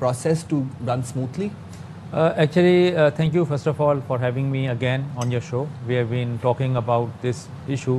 process to run smoothly? Actually, thank you first of all for having me again on your show. We have been talking about this issue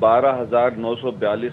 12,942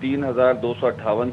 3,258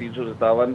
357,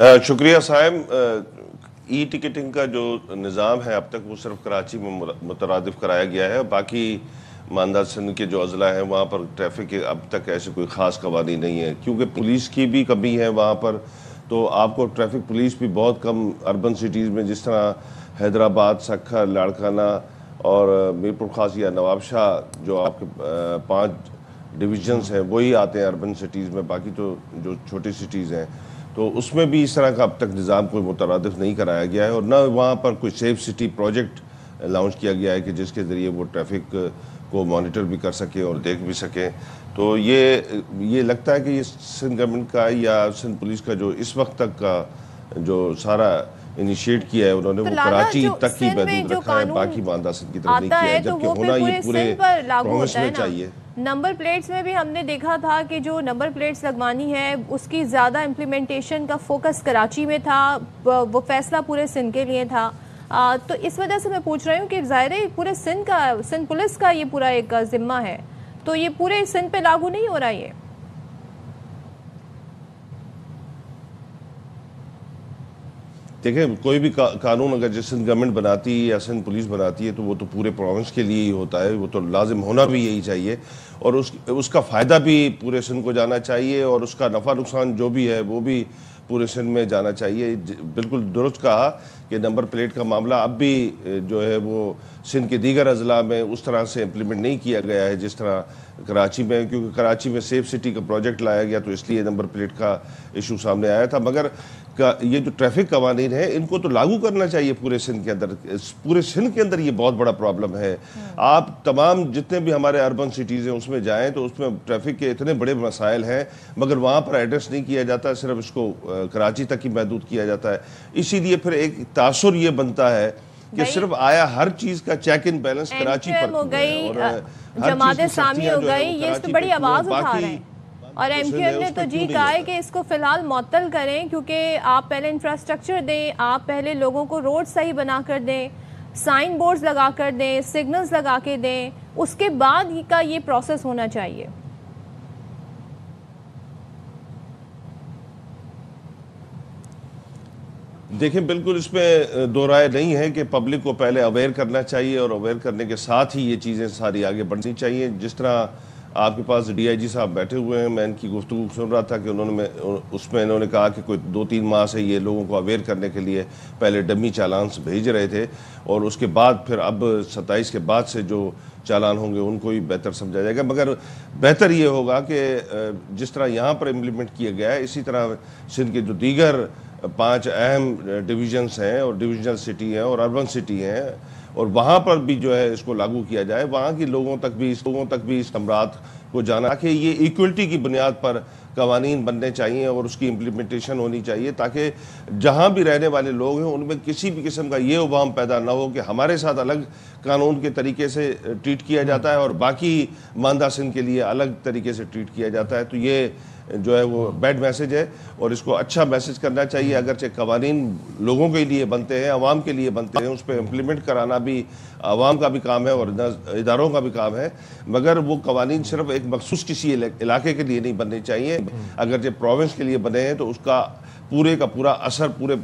شکریہ صاحب. ای ticketing کا جو نظام ہے اب تک وہ صرف کراچی میں مترادف کرایا گیا ہے. باقی ماندہ سندھ کے جو اضلاع ہیں وہاں پر ٹریفک کے اب تک ایسے کوئی خاص قوانین نہیں ہے, کیونکہ پولیس کی بھی کمی ہے وہاں پر. تو آپ کو ٹریفک پولیس بھی بہت کم اربن سٹیز میں, جس طرح حیدرآباد, سکھر, لاڑکانہ اور میرپور خاص یا نواب شاہ, جو آپ کے 5 ڈویژنز ہیں وہی آتے ہیں اربن سٹیز میں. باقی تو جو چھوٹی سٹیز ہیں تو اس میں بھی اس طرح کا اب تک نظام کوئی مترادف نہیں کرایا گیا ہے, اور نہ وہاں پر کوئی سیف سٹی پروجیکٹ لانچ کیا گیا ہے کہ جس کے ذریعے وہ ٹریفک کو مانیٹر بھی کر سکیں اور دیکھ بھی سکیں. تو یہ لگتا ہے کہ یہ سندھ گورنمنٹ کا یا سندھ پولیس کا جو اس وقت تک کا جو سارا انیشیٹ کیا ہے انہوں نے وہ کراچی تک ہی محدود رکھا ہے, باقی ماندہ سندھ کی طرف نہیں کیا ہے, جبکہ ہونا یہ پورے پروونس میں چاہیے. نمبر پلیٹس میں بھی ہم نے دیکھا تھا کہ جو نمبر پلیٹس لگوانی ہے اس کی زیادہ امپلیمنٹیشن کا فوکس کراچی میں تھا, وہ فیصلہ پورے سندھ کے لیے تھا. تو اس وجہ سے میں پوچھ رہی ہوں کہ ظاہر ہے پورے سندھ پولیس کا یہ پورا ایک ذمہ ہے, تو یہ پورے سندھ پہ لاگو نہیں ہو رہا. یہ دیکھیں کوئی بھی قانون اگر جس سندھ گورنمنٹ بناتی ہے یا سندھ پولیس بناتی ہے تو وہ تو پورے پروونس کے لیے ہی ہوتا ہے, وہ تو لازم ہونا بھی یہی چاہیے, اور اس کا فائدہ بھی پورے سندھ کو جانا چاہیے, اور اس کا نفع نقصان جو بھی ہے وہ بھی پورے سندھ میں جانا چاہیے. بالکل درست کہا کہ نمبر پلیٹ کا معاملہ اب بھی جو ہے وہ سندھ کے دیگر اضلاع میں اس طرح سے امپلیمنٹ نہیں کیا گیا ہے جس طرح کراچی میں, کیونکہ کراچی میں سیف سٹی کا پروجیکٹ لایا گیا تو اس لیے نمبر پلیٹ کا ایشو سامنے آیا تھا. مگر یہ جو ٹریفک قوانین ہیں ان کو تو لاگو کرنا چاہیے پورے سندھ کے اندر. پورے سندھ کے اندر یہ بہت بڑا پرابلم ہے. آپ تمام جتنے بھی ہمارے اربن سٹیز ہیں اس میں جائیں تو اس میں ٹریفک کے اتنے بڑے مسائل ہیں, مگر وہاں پر ایڈریس نہیں کیا جاتا, صرف اس کو کراچی تک ہی محدود کیا جاتا ہے. اسی لیے پھر ایک تاثر یہ بنتا ہے کہ صرف آیا ہر چیز کا چیک ان بیلنس کراچی پر ہو گئی, جماعت اسلامی ہو گئی, یہ اس پہ بڑی آواز اٹھا رہے ہیں, اور ایم کیو ایم نے تو جی کہا ہے کہ اس کو فی الحال معطل کریں, کیونکہ آپ پہلے انفراسٹرکچر دیں, آپ پہلے لوگوں کو روڈ صحیح بنا کر دیں, سائن بورڈز لگا کر دیں, سگنلز لگا کے دیں, اس کے بعد کا یہ پروسیس ہونا چاہیے. دیکھیں بالکل اس میں دو رائے نہیں ہے کہ پبلک کو پہلے اویئر کرنا چاہیے, اور اویئر کرنے کے ساتھ ہی یہ چیزیں ساری آگے بڑھنی چاہیے. جس طرح آپ کے پاس ڈی آئی جی صاحب بیٹھے ہوئے ہیں, میں ان کی گفتگو سن رہا تھا کہ انہوں نے کہا کہ کوئی 2-3 ماہ سے یہ لوگوں کو اویئر کرنے کے لیے پہلے ڈمی چالانس بھیج رہے تھے, اور اس کے بعد پھر اب 27 کے بعد سے جو چالان ہوں گے ان کو ہی بہتر سمجھا جائے گا. مگر بہتر یہ ہوگا کہ جس طرح یہاں پر امپلیمنٹ کیا گیا ہے اسی طرح سندھ کے جو دیگر 5 اہم ڈویژنز ہیں اور ڈویژنل سٹی ہیں اور اربن سٹی ہیں, اور وہاں پر بھی جو ہے اس کو لاگو کیا جائے, وہاں کی لوگوں تک بھی اس امراض کو جانا کہ یہ ایکولٹی کی بنیاد پر قوانین بننے چاہیے اور اس کی امپلیمنٹیشن ہونی چاہیے, تاکہ جہاں بھی رہنے والے لوگ ہیں ان میں کسی بھی قسم کا یہ ابہام پیدا نہ ہو کہ ہمارے ساتھ الگ قانون کے طریقے سے ٹریٹ کیا جاتا ہے اور باقی ماندہ سندھ کے لیے الگ طریقے سے ٹریٹ کیا جاتا ہے. تو یہ جو ہے وہ بیڈ میسج ہے, اور اس کو اچھا میسج کرنا چاہیے. اگرچہ قوانین لوگوں کے لیے بنتے ہیں, عوام کے لیے بنتے ہیں, اس پہ امپلیمنٹ کرانا بھی عوام کا بھی کام ہے اور اداروں کا بھی کام ہے, مگر وہ قوانین صرف ایک مخصوص کسی علاقے کے لیے نہیں بننے چاہیے. اگرچہ پروونس کے لیے بنے ہیں تو اس کا پورے کا پورا اثر پورے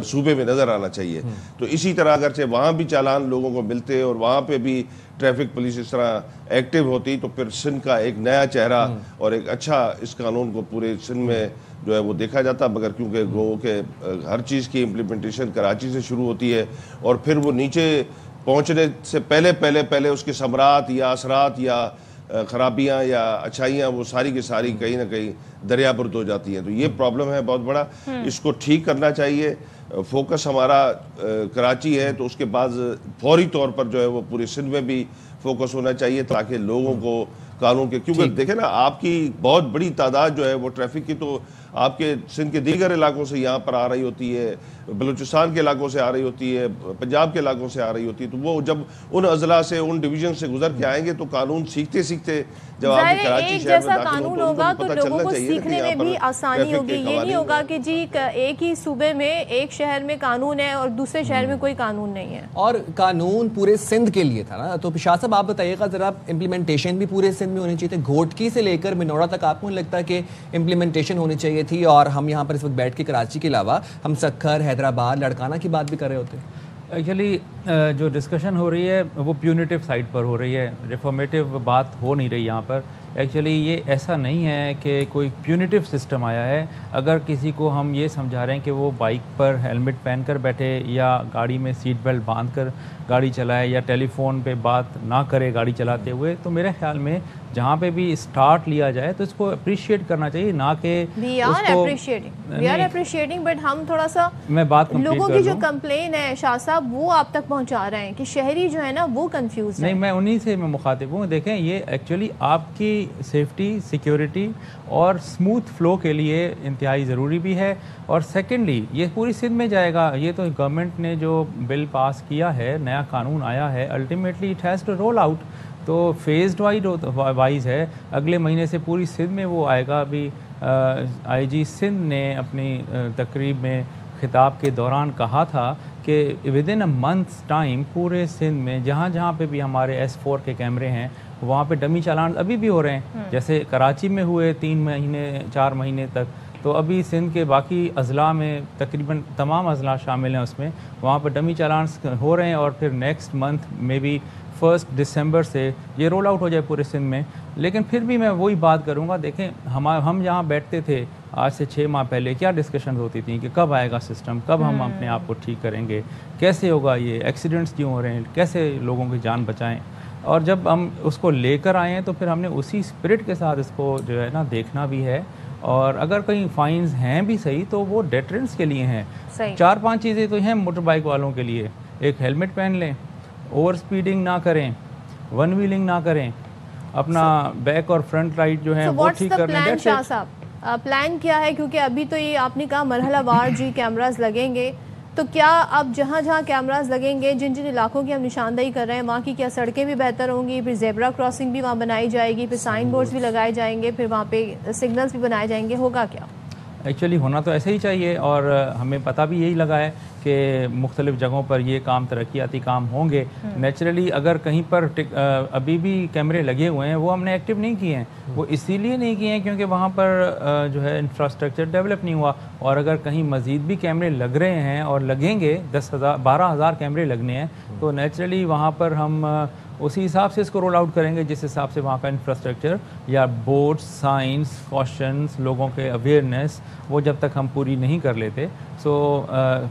صوبے میں نظر آنا چاہیے. تو اسی طرح اگرچہ وہاں بھی چالان لوگوں کو ملتے اور وہاں پہ بھی ٹریفک پولیس اس طرح ایکٹیو ہوتی تو پھر سندھ کا ایک نیا چہرہ اور ایک اچھا اس قانون کو پورے سندھ میں جو ہے وہ دیکھا جاتا. مگر کیونکہ گو کہ ہر چیز کی امپلیمنٹیشن کراچی سے شروع ہوتی ہے اور پھر وہ نیچے پہنچنے سے پہلے اس کے ثمرات یا اثرات یا خرابیاں یا اچھائیاں وہ ساری کی ساری کہیں نہ کہیں دریا برد ہو جاتی ہیں. تو یہ پرابلم ہے بہت بڑا, اس کو ٹھیک کرنا چاہیے. فوکس ہمارا کراچی ہے تو اس کے بعد فوری طور پر جو ہے وہ پورے سندھ میں بھی فوکس ہونا چاہیے تاکہ لوگوں کو قانون کے, کیونکہ دیکھیں نا آپ کی بہت بڑی تعداد جو ہے وہ ٹریفک کی تو آپ کے سندھ کے دیگر علاقوں سے یہاں پر آ رہی ہوتی ہے, بلوچستان کے علاقوں سے آ رہی ہوتی ہے, پنجاب کے علاقوں سے آ رہی ہوتی ہے. تو وہ جب ان اضلاع سے ان ڈویژن سے گزر کے آئیں گے تو قانون سیکھتے جب آپ کراچی شہر میں داخل ہوں تو ان کو پتہ چلنا چاہیے سیکھنے میں بھی آسانی ہوگی. یہ نہیں ہوگا کہ جی ایک ہی صوبے میں ایک شہر میں قانون ہے اور دوسرے شہر میں کوئی قانون نہیں ہے, اور قانون پورے سندھ کے لیے تھا نا. تو شاہ صاحب آپ بتائیے گا ذرا, امپلیمنٹیشن بھی پورے سندھ میں ہونی چاہیے. گھوٹکی سے لے کر منوڑا تک آپ کو نہیں لگتا کہ امپلیمنٹیشن ہونی چاہیے یہ تھی اور ہم یہاں پر اس وقت بیٹھ کے کراچی کے علاوہ ہم سکھر, حیدرآباد, لڑکانہ کی بات بھی کر رہے ہوتے ہیں. ایکچولی جو ڈسکشن ہو رہی ہے وہ پیونیٹیو سائڈ پر ہو رہی ہے, ریفارمیٹیو بات ہو نہیں رہی یہاں پر. ایکچولی یہ ایسا نہیں ہے کہ کوئی پیونیٹیو سسٹم آیا ہے. اگر کسی کو ہم یہ سمجھا رہے ہیں کہ وہ بائک پر ہیلمٹ پہن کر بیٹھے یا گاڑی میں سیٹ بیلٹ باندھ کر گاڑی چلائے یا ٹیلی فون پہ بات نہ کرے گاڑی چلاتے ہوئے, تو میرے خیال میں جہاں پہ بھی اسٹارٹ لیا جائے تو اس کو اپریشیٹ کرنا چاہیے, نہ کہ وی آر اپریشیٹنگ بٹ ہم تھوڑا سا میں بات لوگوں کی جو کمپلین ہے شاہ صاحب وہ آپ تک پہنچا رہے ہیں کہ شہری جو ہے نا وہ کنفیوز نہیں, میں انہی سے میں مخاطب ہوں. دیکھیں یہ ایکچولی آپ کی سیفٹی, سیکیورٹی اور اسموتھ فلو کے لیے انتہائی ضروری بھی ہے. اور سیکنڈلی یہ پوری سندھ میں جائے گا. یہ تو گورنمنٹ نے جو بل پاس کیا ہے, نیا قانون آیا ہے, ultimately it has to roll out. تو فیزڈ وائز ہے, اگلے مہینے سے پوری سندھ میں وہ آئے گا. ابھی آئی جی سندھ نے اپنی تقریب میں خطاب کے دوران کہا تھا کہ with in a months time پورے سندھ میں جہاں جہاں پہ بھی ہمارے S4 کے کیمرے ہیں وہاں پہ ڈمی چالان ابھی بھی ہو رہے ہیں. جیسے کراچی میں ہوئے 3 مہینے 4 مہینے تک, تو ابھی سندھ کے باقی اضلاع میں تقریباً تمام اضلاع شامل ہیں اس میں, وہاں پہ ڈمی چالانس ہو رہے ہیں. اور پھر نیکسٹ منتھ میں بھی 1 دسمبر سے یہ رول آؤٹ ہو جائے پورے سندھ میں. لیکن پھر بھی میں وہی بات کروں گا, دیکھیں ہم جہاں بیٹھتے تھے آج سے 6 ماہ پہلے کیا ڈسکشن ہوتی تھیں کہ کب آئے گا سسٹم, کب ہم اپنے آپ کو ٹھیک کریں گے, کیسے ہوگا, یہ ایکسیڈنٹس کیوں ہو رہے ہیں, کیسے لوگوں کی جان بچائیں. اور جب ہم اس کو لے کر آئے ہیں تو پھر ہم نے اسی اسپرٹ کے ساتھ اس کو جو ہے نا دیکھنا بھی ہے. اور اگر کہیں فائنز ہیں بھی صحیح تو وہ ڈیٹرنس کے لیے ہیں. 4-5 چیزیں تو ہیں موٹر بائک والوں کے لیے. ایک ہیلمٹ پہن لیں, اوور سپیڈنگ نہ کریں, ون ویلنگ نہ کریں, اپنا بیک اور فرنٹ رائٹ جو ہے وہ ٹھیک کر لیں. شاہ صاحب پلان کیا ہے, کیونکہ ابھی تو یہ آپ نے کہا مرحلہ وار جی کیمراز لگیں گے, تو کیا اب جہاں جہاں کیمراز لگیں گے, جن جن علاقوں کی ہم نشاندہی کر رہے ہیں وہاں کی کیا سڑکیں بھی بہتر ہوں گی, پھر زیبرا کراسنگ بھی وہاں بنائی جائے گی, پھر سائن بورڈز بھی لگائے جائیں گے, پھر وہاں پہ سگنلز بھی بنائے جائیں گے, ہوگا کیا؟ ایکچولی ہونا تو ایسے ہی چاہیے, اور ہمیں پتہ بھی یہی لگا ہے کہ مختلف جگہوں پر یہ کام ترقیاتی کام ہوں گے. نیچرلی اگر کہیں پر ابھی بھی کیمرے لگے ہوئے ہیں وہ ہم نے ایکٹیو نہیں کیے ہیں, وہ اسی لیے نہیں کیے ہیں کیونکہ وہاں پر جو ہے انفراسٹرکچر ڈیولپ نہیں ہوا. اور اگر کہیں مزید بھی کیمرے لگ رہے ہیں اور لگیں گے 12,000 کیمرے لگنے ہیں, تو نیچرلی وہاں پر ہم اسی حساب سے اس کو رول آؤٹ کریں گے جس حساب سے وہاں کا انفراسٹرکچر یا بورڈز, سائنس, کوشچنس, لوگوں کے اویئرنیس وہ جب تک ہم پوری نہیں کر لیتے. So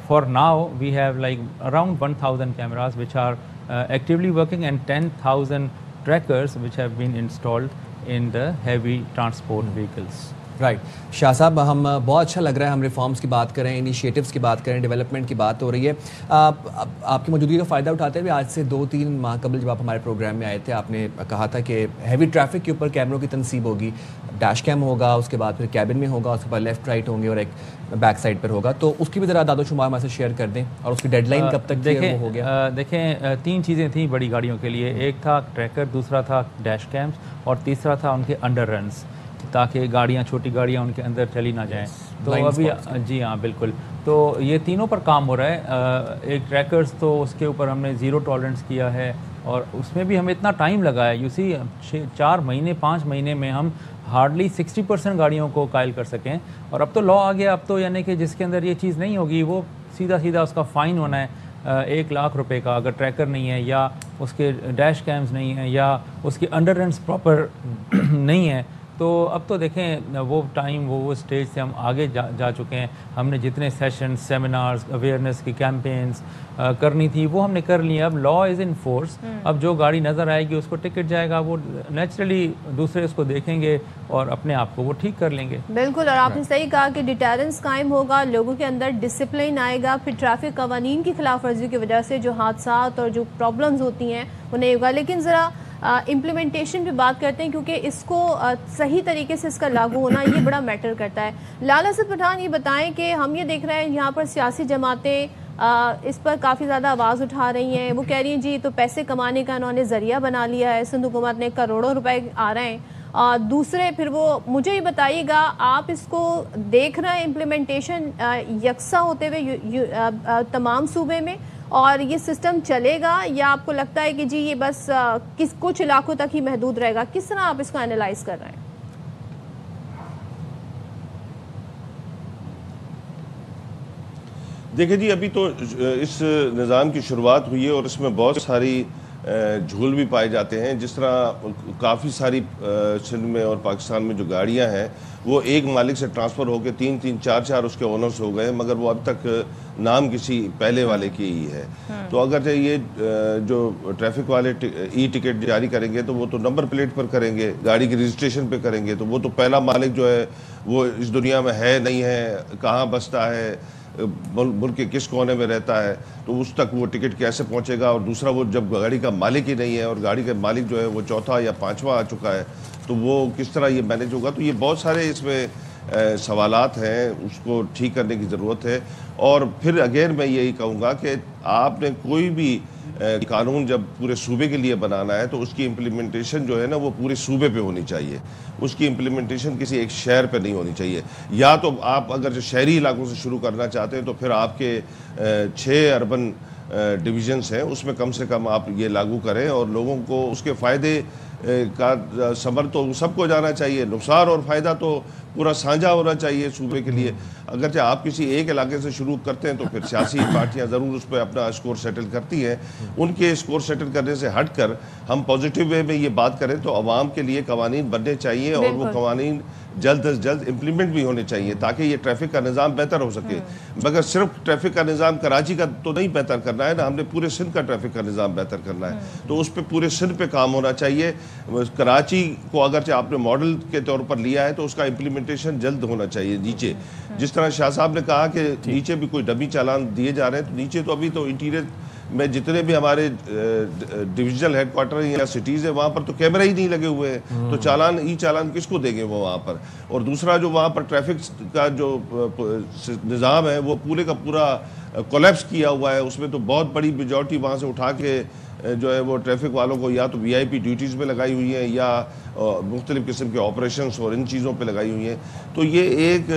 for now we have like around 1,000 cameras which are actively working and 10,000 trackers which have been installed in the heavy transport vehicles. Right Shah صاحب, ہم بہت اچھا لگ رہا ہے, ہم ریفارمس کی بات کریں, انیشیٹوز کی بات کریں, ڈیولپمنٹ کی بات ہو رہی ہے. آپ کی موجودگی کا فائدہ اٹھاتے ہوئے آج سے 2-3 ماہ قبل جب آپ ہمارے پروگرام میں آئے تھے آپ نے کہا تھا کہ ہیوی ٹریفک کے اوپر کیمروں کی تنصیب ہوگی, ڈیش کیم ہوگا, اس کے بعد پھر کیبن میں ہوگا, اس کے بعد لیفٹ رائٹ ہوں گے اور ایک بیک سائڈ پر ہوگا. تو اس کی بھی ذرا داد و شمار ہمارے سے شیئر کر دیں, اور اس کی ڈیڈ لائن کب تک ہو گیا؟ دیکھیں 3 چیزیں تھیں بڑی گاڑیوں کے لیے, ایک تھا ٹریکر, دوسرا تھا ڈیش کیمس, اور تیسرا تھا ان کے انڈر رنس, تاکہ گاڑیاں, چھوٹی گاڑیاں ان کے اندر چلی نہ جائیں. تو ابھی جی ہاں بالکل, تو یہ تینوں پر کام ہو رہا ہے. ایک ٹریکرز تو اس کے اوپر ہم نے 0 ٹالرنس کیا ہے, اور اس میں بھی ہمیں اتنا ٹائم لگا ہے. یو سی 4 مہینے 5 مہینے میں ہم ہارڈلی 60% گاڑیوں کو قائل کر سکیں. اور اب تو لا آ گیا, اب تو یعنی کہ جس کے اندر یہ چیز نہیں ہوگی وہ سیدھا اس کا فائن ہونا ہے 1 لاکھ روپے کا, اگر ٹریکر نہیں ہے یا اس کے ڈیش کیمز نہیں ہیں یا اس کے انڈر رنس پراپر نہیں ہے. تو اب تو دیکھیں وہ ٹائم وہ اسٹیج سے ہم آگے جا چکے ہیں. ہم نے جتنے سیشنز, سیمینارز, اویئرنیس کی کیمپینز کرنی تھی وہ ہم نے کر لی. اب لا از ان فورس. اب جو گاڑی نظر آئے گی اس کو ٹکٹ جائے گا, وہ نیچرلی دوسرے اس کو دیکھیں گے اور اپنے آپ کو وہ ٹھیک کر لیں گے. بالکل, اور آپ نے صحیح کہا کہ ڈیٹرنس قائم ہوگا, لوگوں کے اندر ڈسپلن آئے گا, پھر ٹریفک قوانین کی خلاف ورزی کی وجہ سے جو حادثات اور جو پرابلمز ہوتی ہیں وہ نہیں ہوگا. لیکن ذرا امپلیمنٹیشن پہ بات کرتے ہیں, کیونکہ اس کو صحیح طریقے سے اس کا لاگو ہونا یہ بڑا میٹر کرتا ہے. لالا اسد پٹھان یہ بتائیں کہ ہم یہ دیکھ رہے ہیں یہاں پر سیاسی جماعتیں اس پر کافی زیادہ آواز اٹھا رہی ہیں. وہ کہہ رہی ہیں جی تو پیسے کمانے کا انہوں نے ذریعہ بنا لیا ہے, سندھ حکومت نے کروڑوں روپے آ رہے ہیں. دوسرے پھر وہ مجھے یہ بتائیے گا, آپ اس کو دیکھ رہے ہیں امپلیمنٹیشن یکساں ہوتے ہوئے تمام صوبے میں, اور یہ سسٹم چلے گا, یا آپ کو لگتا ہے کہ جی یہ بس کچھ علاقوں تک ہی محدود رہے گا؟ کس طرح آپ اس کو انالائز کر رہے ہیں؟ دیکھیں 3 چیزیں تھیں بڑی گاڑیوں کے لیے, ایک تھا ٹریکر, دوسرا تھا ڈیش کیمس, اور تیسرا تھا ان کے انڈر رنس. تو ابھی جی ہاں بالکل, تو یہ تینوں پر کام ہو رہا ہے. ایک ٹریکرز تو اس کے اوپر ہم نے 0 ٹالرنس کیا ہے, اور اس میں بھی ہمیں اتنا ٹائم لگا ہے. یو سی 4 مہینے 5 مہینے میں ہم ہارڈلی 60% گاڑیوں کو قائل کر سکیں. اور اب تو لوگ دیکھیں جی ابھی تو اس نظام کی شروعات ہوئی ہے اور اس میں بہت ساری جھول بھی پائے جاتے ہیں. جس طرح کافی ساری سندھ میں اور پاکستان میں جو گاڑیاں ہیں وہ ایک مالک سے ٹرانسفر ہو کے 3 4 اس کے اونرز ہو گئے, مگر وہ اب تک نام کسی پہلے والے کی ہی ہے. تو اگر یہ جو ٹریفک والے ای ٹکٹ جاری کریں گے تو وہ تو نمبر پلیٹ پر کریں گے, گاڑی کی رجسٹریشن پہ کریں گے, تو وہ تو پہلا مالک جو ہے وہ اس دنیا میں ہے نہیں ہے, کہاں بستا ہے, ملک کے کس کونے میں رہتا ہے, تو اس تک وہ ٹکٹ کیسے پہنچے گا. اور دوسرا وہ جب گاڑی کا مالک ہی نہیں ہے اور گاڑی کا مالک جو ہے وہ 4تھا یا 5واں آ چکا ہے تو وہ کس طرح یہ مینیج ہوگا. تو یہ بہت سارے اس میں سوالات ہیں, اس کو ٹھیک کرنے کی ضرورت ہے. اور پھر اگین میں یہی کہوں گا کہ آپ نے کوئی بھی قانون جب پورے صوبے کے لیے بنانا ہے تو اس کی امپلیمنٹیشن جو ہے نا وہ پورے صوبے پہ ہونی چاہیے, اس کی امپلیمنٹیشن کسی ایک شہر پہ نہیں ہونی چاہیے. یا تو آپ اگر جو شہری علاقوں سے شروع کرنا چاہتے ہیں تو پھر آپ کے 6 اربن ڈویژنز ہیں اس میں کم سے کم آپ یہ لاگو کریں اور لوگوں کو اس کے فائدے کا ثمر تو سب کو جانا چاہیے, نقصان اور فائدہ تو پورا سانجھا ہونا چاہیے صوبے کے لیے. اگرچہ آپ کسی ایک علاقے سے شروع کرتے ہیں تو پھر سیاسی پارٹیاں ضرور اس پہ اپنا اسکور سیٹل کرتی ہیں. ان کے اسکور سیٹل کرنے سے ہٹ کر ہم پازیٹیو وے میں یہ بات کریں تو عوام کے لیے قوانین بننے چاہیے اور وہ قوانین جلد از جلد امپلیمنٹ بھی ہونے چاہیے تاکہ یہ ٹریفک کا نظام بہتر ہو سکے. مگر صرف ٹریفک کا نظام کراچی کا تو نہیں بہتر کرنا ہے نا, ہم نے پورے سندھ کا ٹریفک کا نظام بہتر کرنا ہے. تو اس پہ پورے سندھ پہ کام ہونا چاہیے. کراچی کو اگرچہ آپ نے ماڈل کے طور پر لیا ہے تو اس کا امپلیمنٹیشن جلد ہونا چاہیے نیچے. جس طرح شاہ صاحب نے کہا کہ نیچے بھی کوئی ڈمی چالان دیے جا رہے ہیں, تو نیچے تو ابھی تو انٹیریئر میں جتنے بھی ہمارے ڈویژنل ہیڈ کوارٹر یا سٹیز ہیں وہاں پر تو کیمرہ ہی نہیں لگے ہوئے ہیں, تو چالان ای چالان کس کو دیں گے وہ وہاں پر. اور دوسرا جو وہاں پر ٹریفک کا جو نظام ہے وہ پورے کا پورا کولیپس کیا ہوا ہے. اس میں تو بہت بڑی میجورٹی وہاں سے اٹھا کے جو ہے وہ ٹریفک والوں کو یا تو وی آئی پی ڈیوٹیز میں لگائی ہوئی ہیں یا مختلف قسم کے آپریشنز اور ان چیزوں پہ لگائی ہوئی ہیں. تو یہ ایک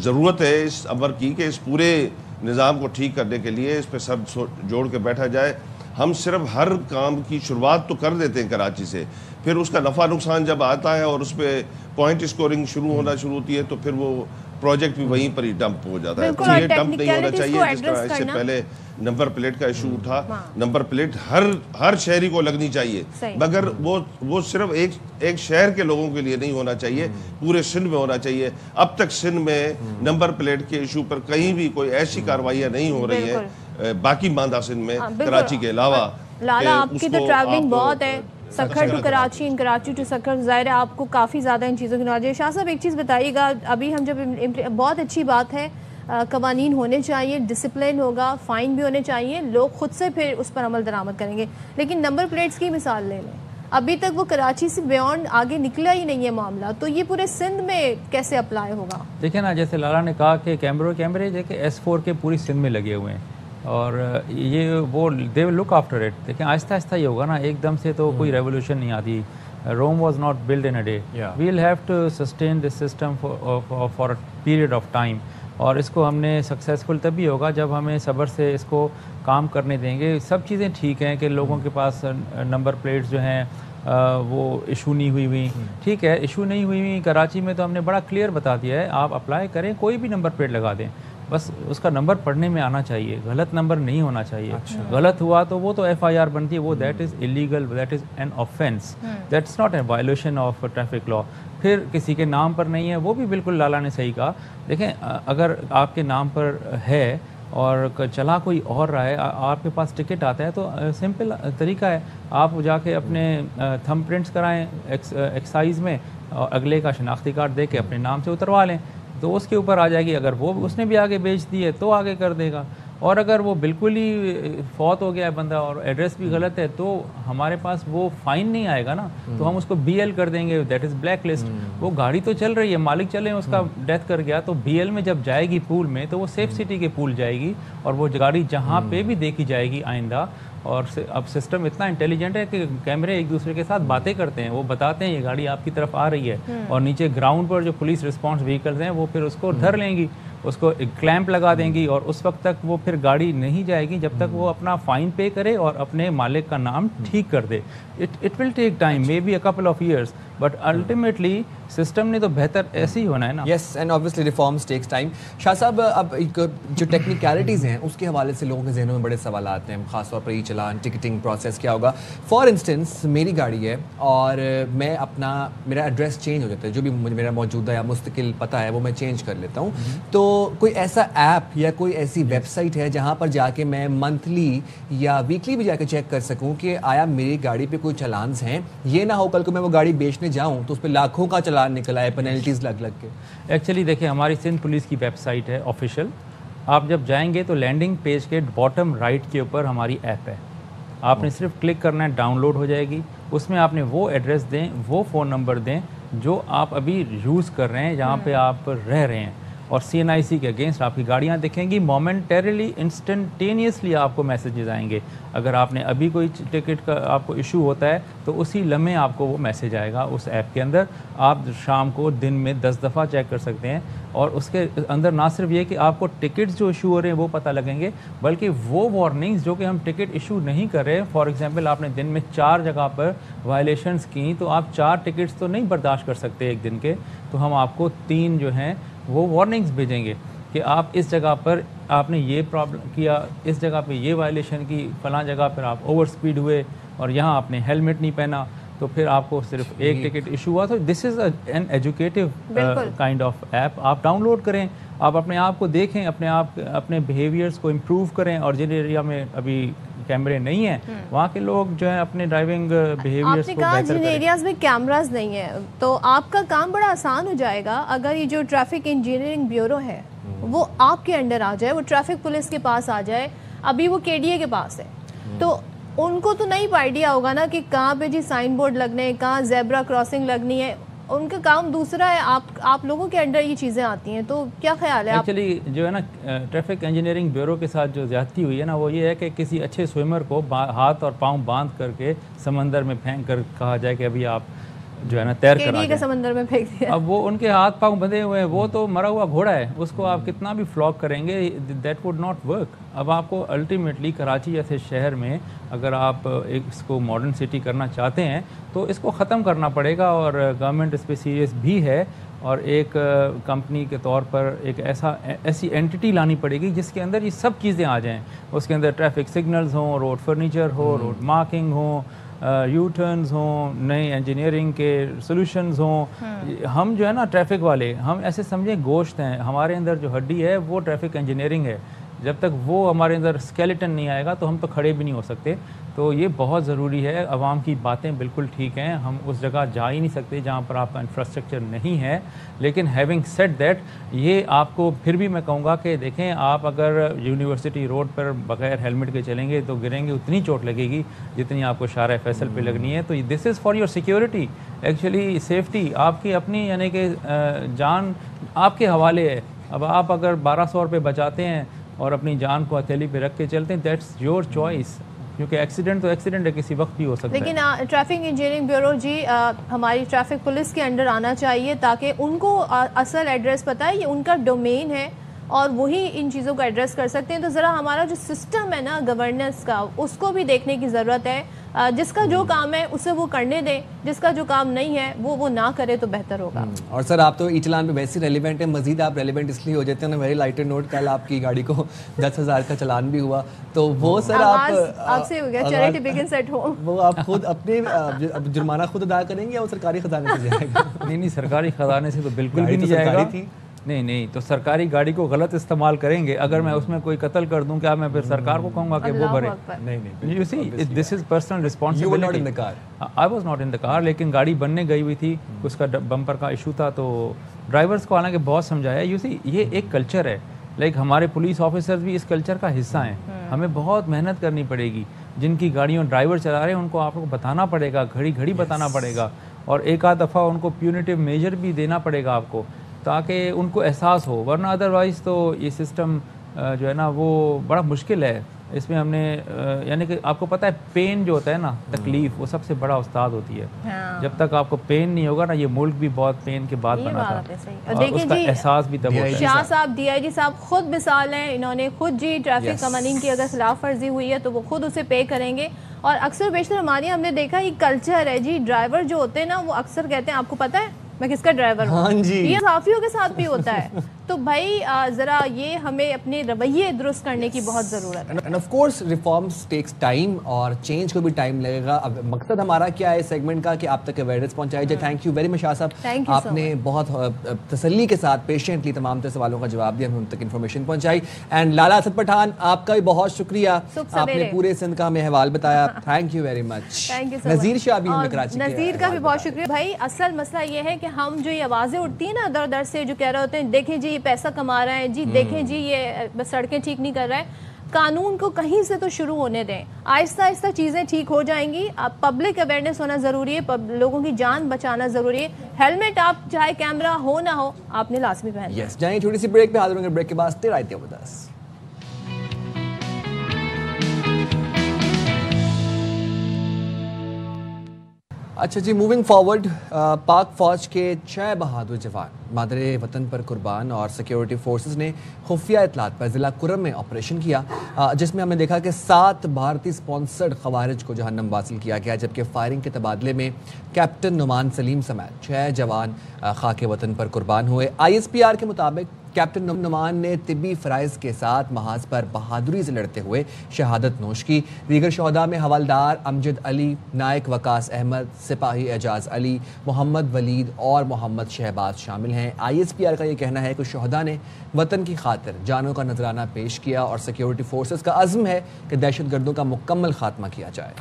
ضرورت ہے اس امر کی کہ اس پورے نظام کو ٹھیک کرنے کے لیے اس پہ سب جوڑ کے بیٹھا جائے. ہم صرف ہر کام کی شروعات تو کر دیتے ہیں کراچی سے, پھر اس کا نفع نقصان جب آتا ہے اور اس پہ پوائنٹ اسکورنگ شروع ہوتی ہے تو پھر وہ پروجیکٹ بھی وہیں پر ہی ڈمپ ہو جاتا ہے. تو یہ ڈمپ نہیں ہونا چاہیے. جس طرح اس سے پہلے نمبر پلیٹ کا ایشو اٹھا, نمبر پلیٹ ہر شہری کو لگنی چاہیے, مگر وہ صرف ایک شہر کے لوگوں کے لیے نہیں ہونا چاہیے, پورے سندھ میں ہونا چاہیے. اب تک سندھ میں نمبر پلیٹ کے ایشو پر کہیں بھی کوئی ایسی کارروائیاں نہیں ہو رہی ہیں باقی ماندہ سندھ میں کراچی کے علاوہ. لالا آپ کی تو ٹریولنگ بہت ہے, سکھر ٹو کراچی, کراچی ٹو سکھر, ظاہر ہے آپ کو کافی زیادہ ان چیزوں کی نالج ہے. شاہ صاحب ایک چیز بتائیے گا, ابھی ہم جب بہت اچھی بات ہے, قوانین ہونے چاہیے, ڈسپلن ہوگا, فائن بھی ہونے چاہیے, لوگ خود سے پھر اس پر عمل درآمد کریں گے. لیکن نمبر پلیٹس کی مثال لے لیں, ابھی تک وہ کراچی سے بیونڈ آگے نکلا ہی نہیں ہے معاملہ, تو یہ پورے سندھ میں کیسے اپلائی ہوگا؟ دیکھیں نا, جیسے لالا نے کہا کہ کیمرے دیکھیں S4 کے پوری سندھ میں لگے ہوئے ہیں اور یہ وہ دے ول لک آفٹر اٹ. دیکھیں آہستہ آہستہ یہ ہوگا نا, ایک دم سے تو کوئی ریولیوشن نہیں آتی. Rome was not built in a day. We will have to sustain this system for a period of time. اور اس کو ہم نے سکسیزفل تبھی ہوگا جب ہمیں صبر سے اس کو کام کرنے دیں گے. سب چیزیں ٹھیک ہیں کہ لوگوں کے پاس نمبر پلیٹس جو ہیں وہ ایشو نہیں ہوئی, ٹھیک ہے, ایشو نہیں ہوئی. کراچی میں تو ہم نے بڑا کلیئر بتا دیا ہے, آپ اپلائی کریں, کوئی بھی نمبر پلیٹ لگا دیں, بس اس کا نمبر پڑھنے میں آنا چاہیے, غلط نمبر نہیں ہونا چاہیے. غلط ہوا تو وہ تو FIR بنتی ہے, وہ that is illegal, that is an offence, that's not a violation of traffic law. پھر کسی کے نام پر نہیں ہے, وہ بھی بالکل لالا نے صحیح کہا. دیکھیں اگر آپ کے نام پر ہے اور چلا کوئی اور رہا ہے, آپ کے پاس ٹکٹ آتا ہے تو سمپل طریقہ ہے, آپ جا کے اپنے تھم پرنٹس کرائیں ایکسائز میں اور اگلے کا شناختی کارڈ دے کے اپنے نام سے اتروا لیں, تو اس کے اوپر آ جائے گی. اگر وہ اس نے بھی آگے بیچ دی ہے تو آگے کر دے گا, اور اگر وہ بالکل ہی فوت ہو گیا ہے بندہ اور ایڈریس بھی غلط ہے تو ہمارے پاس وہ فائن نہیں آئے گا نا, تو ہم اس کو BL کر دیں گے, دیٹ از بلیک لسٹ. وہ گاڑی تو چل رہی ہے, مالک چلے ہیں, اس کا ڈیتھ کر گیا, تو BL میں جب جائے گی پول میں تو وہ سیف سٹی کے پول جائے گی, اور وہ گاڑی جہاں پہ بھی دیکھی جائے گی آئندہ. اور اب سسٹم اتنا انٹیلیجنٹ ہے کہ کیمرے ایک دوسرے کے ساتھ باتیں کرتے ہیں, وہ بتاتے ہیں یہ گاڑی آپ کی طرف آ رہی ہے, اور نیچے گراؤنڈ پر جو پولیس رسپانس وہیکلز ہیں وہ پھر اس کو دھر لیں گی. اس کو ایک کلیمپ لگا دیں گی اور اس وقت تک وہ پھر گاڑی نہیں جائے گی جب تک وہ اپنا فائن پے کرے اور اپنے مالک کا نام ٹھیک کر دے. It will take time, maybe a couple of years, but ultimately system نے تو بہتر ایسے ہی ہونا ہے نا. Yes, and obviously reforms takes time. Shah صاحب, اب جو ٹیکنیکلٹیز ہیں اس کے حوالے سے لوگوں کے ذہنوں میں بڑے سوالات ہیں, خاص طور پر ای چلان, ٹکٹنگ پروسیس کیا ہوگا. فار انسٹنس میری گاڑی ہے اور میں میرا ایڈریس چینج ہو جاتا ہے, جو بھی میرا موجودہ یا مستقل پتہ ہے وہ میں چینج کر لیتا ہوں, تو کوئی ایسا ایپ یا کوئی ایسی ویب سائٹ ہے جہاں پر جا کے میں منتھلی یا ویکلی بھی جا کے چیک کر سکوں کہ آیا میری گاڑی پہ کوئی چلانز ہیں؟ یہ نہ ہو کل کو میں وہ گاڑی بیچنے جاؤں تو اس پہ لاکھوں کا چلان نکل آئے, پینلٹیز لگ کے. ایکچولی دیکھیں, ہماری سندھ پولیس کی ویب سائٹ ہے آفیشیل, آپ جب جائیں گے تو لینڈنگ پیج کے باٹم رائٹ کے اوپر ہماری ایپ ہے, آپ نے صرف کلک کرنا ہے, ڈاؤن لوڈ ہو جائے گی. اس میں آپ نے وہ ایڈریس دیں, وہ فون نمبر دیں جو آپ ابھی یوز کر رہے ہیں, جہاں پہ آپ رہ رہے ہیں, اور CNIC کے اگینسٹ آپ کی گاڑیاں دکھیں گی. مومنٹریلی انسٹنٹینیسلی آپ کو میسیجز آئیں گے. اگر آپ نے ابھی کوئی ٹکٹ کا آپ کو ایشو ہوتا ہے تو اسی لمحے آپ کو وہ میسیج آئے گا اس ایپ کے اندر. آپ شام کو دن میں 10 دفعہ چیک کر سکتے ہیں, اور اس کے اندر نہ صرف یہ کہ آپ کو ٹکٹس جو ایشو ہو رہے ہیں وہ پتہ لگیں گے, بلکہ وہ وارننگز جو کہ ہم ٹکٹ ایشو نہیں کر رہے. فار ایگزامپل, آپ نے دن میں 4 جگہ پر وائلیشنس کی تو آپ 4 ٹکٹس تو نہیں برداشت کر سکتے ایک دن کے, تو ہم آپ کو 3 جو ہیں وہ وارننگز بھیجیں گے کہ آپ اس جگہ پر آپ نے یہ پرابلم کیا, اس جگہ پہ یہ وائلیشن کی, فلاں جگہ پر آپ اوور سپیڈ ہوئے اور یہاں آپ نے ہیلمٹ نہیں پہنا, تو پھر آپ کو صرف ایک ٹکٹ ایشو ہوا. تو this is an educative kind of app, آپ ڈاؤن لوڈ کریں, آپ اپنے آپ کو دیکھیں, اپنے بیہیویئرس کو امپروو کریں. اور جن ایریا میں ابھی کیمرے نہیں ہیں وہاں کے لوگ جو ہیں اپنے ڈرائیونگ بیہیویئرس کو بہتر کریں. جن ایریاز میں کیمراز نہیں ہیں تو آپ کا کام بڑا آسان ہو جائے گا اگر یہ جو ٹریفک انجینئرنگ بیورو ہے وہ آپ کے انڈر آ جائے, وہ ٹریفک پولیس کے پاس آ جائے. ابھی وہ KDA کے پاس ہے, تو ان کو تو نہیں آئیڈیا ہوگا نا کہ کہاں پہ جی سائن بورڈ لگنے ہیں, کہاں زیبرا کراسنگ لگنی ہے. ان کا کام دوسرا ہے, آپ لوگوں کے انڈر یہ چیزیں آتی ہیں. تو کیا خیال ہے؟ ایکچولی جو ہے نا ٹریفک انجینئرنگ بیورو کے ساتھ جو زیادتی ہوئی ہے نا, وہ یہ ہے کہ کسی اچھے سوئمر کو ہاتھ اور پاؤں باندھ کر کے سمندر میں پھینک کر کہا جائے کہ ابھی آپ جو ہے نا تیر کر آ جائیں. سمندر میں پھینک دیا. اب وہ ان کے ہاتھ پاؤں بندھے ہوئے ہیں, وہ تو مرا ہوا گھوڑا ہے, اس کو آپ کتنا بھی فلاگ کریں گے دیٹ وڈ ناٹ ورک. اب آپ کو الٹیمیٹلی کراچی جیسے شہر میں اگر آپ اس کو ماڈرن سٹی کرنا چاہتے ہیں تو اس کو ختم کرنا پڑے گا, اور گورنمنٹ اس پہ سیریس بھی ہے, اور ایک کمپنی کے طور پر ایک ایسی اینٹی لانی پڑے گی جس کے اندر یہ سب چیزیں آ جائیں. اس کے اندر ٹریفک سگنلز ہوں, روڈ فرنیچر ہو, روڈ مارکنگ ہوں, یو ٹرنز ہوں, نئے انجینئرنگ کے سولوشنز ہوں. ہم جو ہے نا ٹریفک والے, ہم ایسے سمجھیں گوشت ہیں, ہمارے اندر جو ہڈی ہے وہ ٹریفک انجینئرنگ ہے. جب تک وہ ہمارے اندر اسکیلیٹن نہیں آئے گا تو ہم تو کھڑے بھی نہیں ہو سکتے. تو یہ بہت ضروری ہے. عوام کی باتیں بالکل ٹھیک ہیں, ہم اس جگہ جا ہی نہیں سکتے جہاں پر آپ کا انفراسٹرکچر نہیں ہے, لیکن ہیونگ سیڈ دیٹ, یہ آپ کو پھر بھی میں کہوں گا کہ دیکھیں, آپ اگر یونیورسٹی روڈ پر بغیر ہیلمٹ کے چلیں گے تو گریں گے, اتنی چوٹ لگے گی جتنی آپ کو شارع فیصل پہ لگنی ہے. تو this is for your security. Actually safety آپ کی اپنی, یعنی کہ جان آپ کے حوالے ہے. اب آپ اگر 1200 روپے بچاتے ہیں اور اپنی جان کو ہتھیلی پہ رکھ کے چلتے ہیں, دیٹس یور چوائس, کیونکہ ایکسیڈنٹ تو ایکسیڈنٹ ہے, کسی وقت بھی ہو سکتا ہے. لیکن ٹریفک انجینئرنگ بیورو جی ہماری ٹریفک پولیس کے انڈر آنا چاہیے تاکہ ان کو اصل ایڈریس پتہ ہے, یہ ان کا ڈومین ہے اور وہی ان چیزوں کو ایڈریس کر سکتے ہیں. تو ذرا ہمارا جو سسٹم ہے نا گورننس کا, اس کو بھی دیکھنے کی ضرورت ہے. جس کا جو کام ہے اسے وہ کرنے دیں, جس کا جو کام نہیں ہے وہ نہ کرے تو بہتر ہوگا. اور سر آپ تو ای چلان پہ ویسے ریلیونٹ ہیں, مزید آپ ریلیونٹ اس لیے ہو جاتے ہیں نا. ویری لائٹر نوٹ, کل آپ کی گاڑی کو 10,000 کا چلان بھی ہوا, تو وہ سر آپ سے ہو گیا چیریٹی بگن سیٹ ہو, وہ آپ خود اپنے جرمانہ خود ادا کریں گے یا وہ سرکاری خزانے سے جائے گا؟ نہیں, سرکاری خزانے سے تو بالکل بھی نہیں جائے گا. نہیں, تو سرکاری گاڑی کو غلط استعمال کریں گے. اگر میں اس میں کوئی قتل کر دوں, کیا میں پھر سرکار کو کہوں گا کہ وہ بھرے؟ نہیں, you see this is personal responsibility. I was not in the car, لیکن گاڑی بننے گئی ہوئی تھی, اس کا بمپر کا ایشو تھا, تو ڈرائیورس کو حالانکہ بہت سمجھایا. یو سی یہ ایک کلچر ہے, لائک ہمارے پولیس آفیسرز بھی اس کلچر کا حصہ ہیں. ہمیں بہت محنت کرنی پڑے گی. جن کی گاڑیوں ڈرائیور چلا رہے ہیں ان کو آپ کو بتانا پڑے گا, گھڑی بتانا پڑے گا, اور ایک آدھ دفعہ ان کو پیونیٹیو میجر بھی دینا پڑے گا آپ کو, تاکہ ان کو احساس ہو. ورنہ ادروائز تو یہ سسٹم جو ہے نا وہ بڑا مشکل ہے. اس میں ہم نے یعنی کہ آپ کو پتہ ہے پین جو ہوتا ہے نا, تکلیف, وہ سب سے بڑا استاد ہوتی ہے. جب تک آپ کو پین نہیں ہوگا نا, یہ ملک بھی بہت پین کے بعد بنا تھا, اور اس کا احساس بھی تب ہوتا ہے. شاہ صاحب, ڈی آئی جی صاحب خود مثال ہیں, انہوں نے خود جی ٹریفک قوانین کی اگر خلاف ورزی ہوئی ہے تو وہ خود اسے پے کریں گے. اور اکثر بیشتر ہمارے ہم نے دیکھا یہ کلچر ہے جی, ڈرائیور جو ہوتے ہیں نا وہ اکثر کہتے ہیں آپ کو پتہ ہے میں کس کا ڈرائیور ہوں, یہ صحافیوں کے ساتھ بھی ہوتا ہے. تو بھائی ذرا یہ ہمیں اپنے رویے درست کرنے کی بہت ضرورت ہے. And of course reforms takes time, اور چینج کو بھی ٹائم لگے گا. اب مقصد ہمارا کیا ہے سیگمنٹ کا کہ آپ تک اویئرنیس پہنچائی جائے. تھینک یو ویری مچ شاہ صاحب, آپ نے بہت تسلی کے ساتھ پیشنٹلی تمام سوالوں کا جواب دیا, ہمیں ان تک انفارمیشن پہنچائی. اینڈ لالا اسد پٹھان, آپ کا بھی بہت شکریہ, آپ نے پورے سندھ کا ہمیں حوال بتایا. Thank you very much. Nazir Shah بھی ہمیں کراچی کے, نذیر کا بھی بہت شکریہ. بھائی اصل مسئلہ یہ ہے کہ ہم جو یہ آوازیں اٹھتی ہیں نا ادھر ادھر سے, جو کہہ رہے ہوتے ہیں دیکھیں جی یہ پیسہ کما رہا ہے, جی دیکھیں جی یہ سڑکیں ٹھیک نہیں کر رہا ہے, قانون کو کہیں سے تو شروع ہونے دیں, آہستہ آہستہ چیزیں ٹھیک ہو جائیں گی. اب پبلک اویئرنیس ہونا ضروری ہے, لوگوں کی جان بچانا ضروری ہے. ہیلمٹ آپ چاہے کیمرہ ہو نہ ہو آپ نے لازمی پہننا. یس, جائیں چھوٹی سی بریک پہ, حاضر ہوں گے بریک کے بعد. تیرا آئیتے ہو بتاس. اچھا جی, موونگ فارورڈ, پاک فوج کے 6 بہادر جوان مادر وطن پر قربان, اور سیکیورٹی فورسز نے خفیہ اطلاعات پر ضلع کرم میں آپریشن کیا, جس میں ہم نے دیکھا کہ 7 بھارتی سپانسرڈ خوارج کو جہنم واصل کیا گیا, جبکہ فائرنگ کے تبادلے میں کیپٹن نعمان سلیم سمیت 6 جوان خاک وطن پر قربان ہوئے. ISPR کے مطابق کیپٹن نعمان نے طبی فرائض کے ساتھ محاذ پر بہادری سے لڑتے ہوئے شہادت نوش کی. دیگر شہداء میں حوالدار امجد علی, نائک وقاص احمد, سپاہی اعجاز علی, محمد ولید اور محمد شہباز شامل ہیں. ISPR کا یہ کہنا ہے کہ شہداء نے وطن کی خاطر جانوں کا نذرانہ پیش کیا, اور سیکیورٹی فورسز کا عزم ہے کہ دہشت گردوں کا مکمل خاتمہ کیا جائے.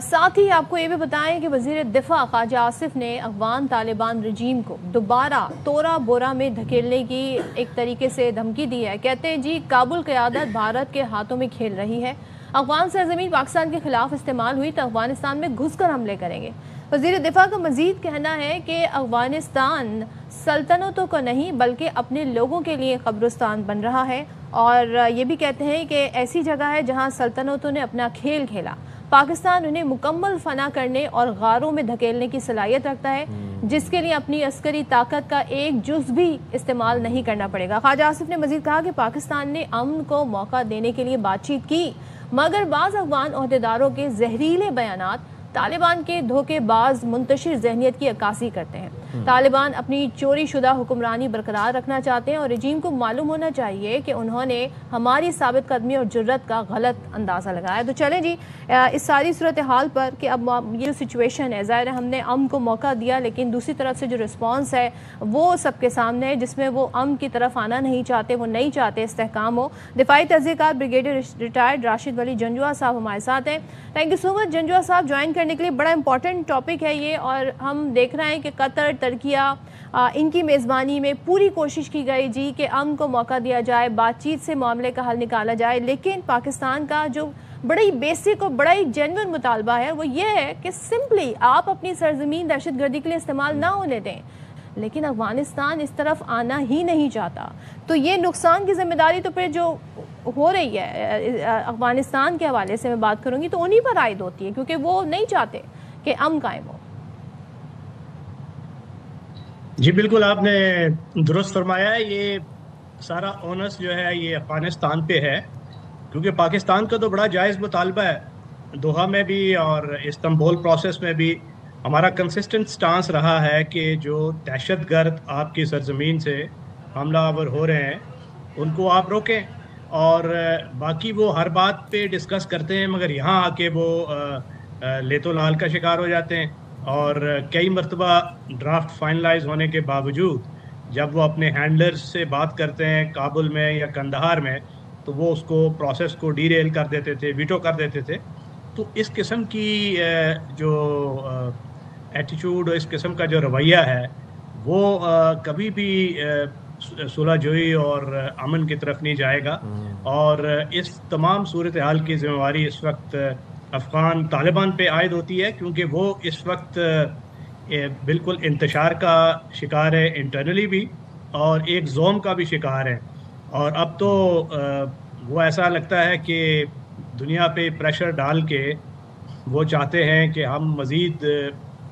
ساتھ ہی آپ کو یہ بھی بتائیں کہ وزیر دفاع خواجہ آصف نے افغان طالبان رجیم کو دوبارہ تورا بورا میں دھکیلنے کی ایک طریقے سے دھمکی دی ہے. کہتے ہیں جی کابل قیادت بھارت کے ہاتھوں میں کھیل رہی ہے, افغان سرزمین پاکستان کے خلاف استعمال ہوئی تو افغانستان میں گھس کر حملے کریں گے. وزیر دفاع کا مزید کہنا ہے کہ افغانستان سلطنتوں کو نہیں بلکہ اپنے لوگوں کے لیے قبرستان بن رہا ہے, اور یہ بھی کہتے ہیں کہ ایسی جگہ ہے جہاں سلطنتوں نے اپنا کھیل کھیلا, پاکستان انہیں مکمل فنا کرنے اور غاروں میں دھکیلنے کی صلاحیت رکھتا ہے, جس کے لیے اپنی عسکری طاقت کا ایک جز بھی استعمال نہیں کرنا پڑے گا. خواجہ آصف نے مزید کہا کہ پاکستان نے امن کو موقع دینے کے لیے بات چیت کی, مگر بعض افغان عہدیداروں کے زہریلے بیانات طالبان کے دھوکے باز منتشر ذہنیت کی عکاسی کرتے ہیں. طالبان اپنی چوری شدہ حکمرانی برقرار رکھنا چاہتے ہیں, اور رجیم کو معلوم ہونا چاہیے کہ انہوں نے ہماری ثابت قدمی اور جرت کا غلط اندازہ لگایا. تو چلیں جی, اس ساری صورتحال پر کہ اب یہ جو سچویشن ہے, ظاہر ہے ہم نے امن کو موقع دیا, لیکن دوسری طرف سے جو رسپانس ہے وہ سب کے سامنے ہے, جس میں وہ امن کی طرف آنا نہیں چاہتے, وہ نہیں چاہتے استحکام ہو. دفاعی تجزیہ کار بریگیڈیئر ریٹائرڈ راشد ولی جنجوعہ صاحب ہمارے ساتھ ہیں. تھینک یو سو مچ جنجوعہ صاحب جوائن کرنے کے لیے. بڑا امپورٹنٹ ٹاپک ہے یہ, اور ہم دیکھ رہے ہیں کہ قطر, ترکیہ, ان کی میزبانی میں پوری کوشش کی گئی جی کہ امن کو موقع دیا جائے, بات چیت سے معاملے کا حل نکالا جائے, لیکن پاکستان کا جو بڑا ہی بیسک اور بڑا ہی جینوئن مطالبہ ہے وہ یہ ہے کہ سمپلی آپ اپنی سرزمین دہشت گردی کے لیے استعمال نہ ہونے دیں, لیکن افغانستان اس طرف آنا ہی نہیں چاہتا. تو یہ نقصان کی ذمہ داری تو پھر جو ہو رہی ہے افغانستان کے حوالے سے میں بات کروں گی تو انہی پر عائد ہوتی ہے, کیونکہ وہ نہیں چاہتے کہ امن قائم ہو. جی بالکل آپ نے درست فرمایا ہے, یہ سارا اونس جو ہے یہ افغانستان پہ ہے, کیونکہ پاکستان کا تو بڑا جائز مطالبہ ہے, دوحہ میں بھی اور استنبول پروسیس میں بھی ہمارا کنسسٹنٹ سٹانس رہا ہے کہ جو دہشت گرد آپ کی سرزمین سے حملہ آور ہو رہے ہیں ان کو آپ روکیں, اور باقی وہ ہر بات پہ ڈسکس کرتے ہیں مگر یہاں آ کے وہ لیت و لال کا شکار ہو جاتے ہیں. اور کئی مرتبہ ڈرافٹ فائنلائز ہونے کے باوجود جب وہ اپنے ہینڈلرز سے بات کرتے ہیں کابل میں یا کندہار میں تو وہ اس کو پروسیس کو ڈی ریل کر دیتے تھے, ویٹو کر دیتے تھے. تو اس قسم کی جو ایٹیچیوڈ اور اس قسم کا جو رویہ ہے وہ کبھی بھی صلح جوئی اور امن کی طرف نہیں جائے گا, اور اس تمام صورتحال کی ذمہ داری اس وقت افغان طالبان پہ عائد ہوتی ہے, کیونکہ وہ اس وقت بالکل انتشار کا شکار ہے انٹرنلی بھی, اور ایک زوم کا بھی شکار ہے. اور اب تو وہ ایسا لگتا ہے کہ دنیا پہ پریشر ڈال کے وہ چاہتے ہیں کہ ہم مزید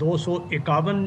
251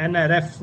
NRF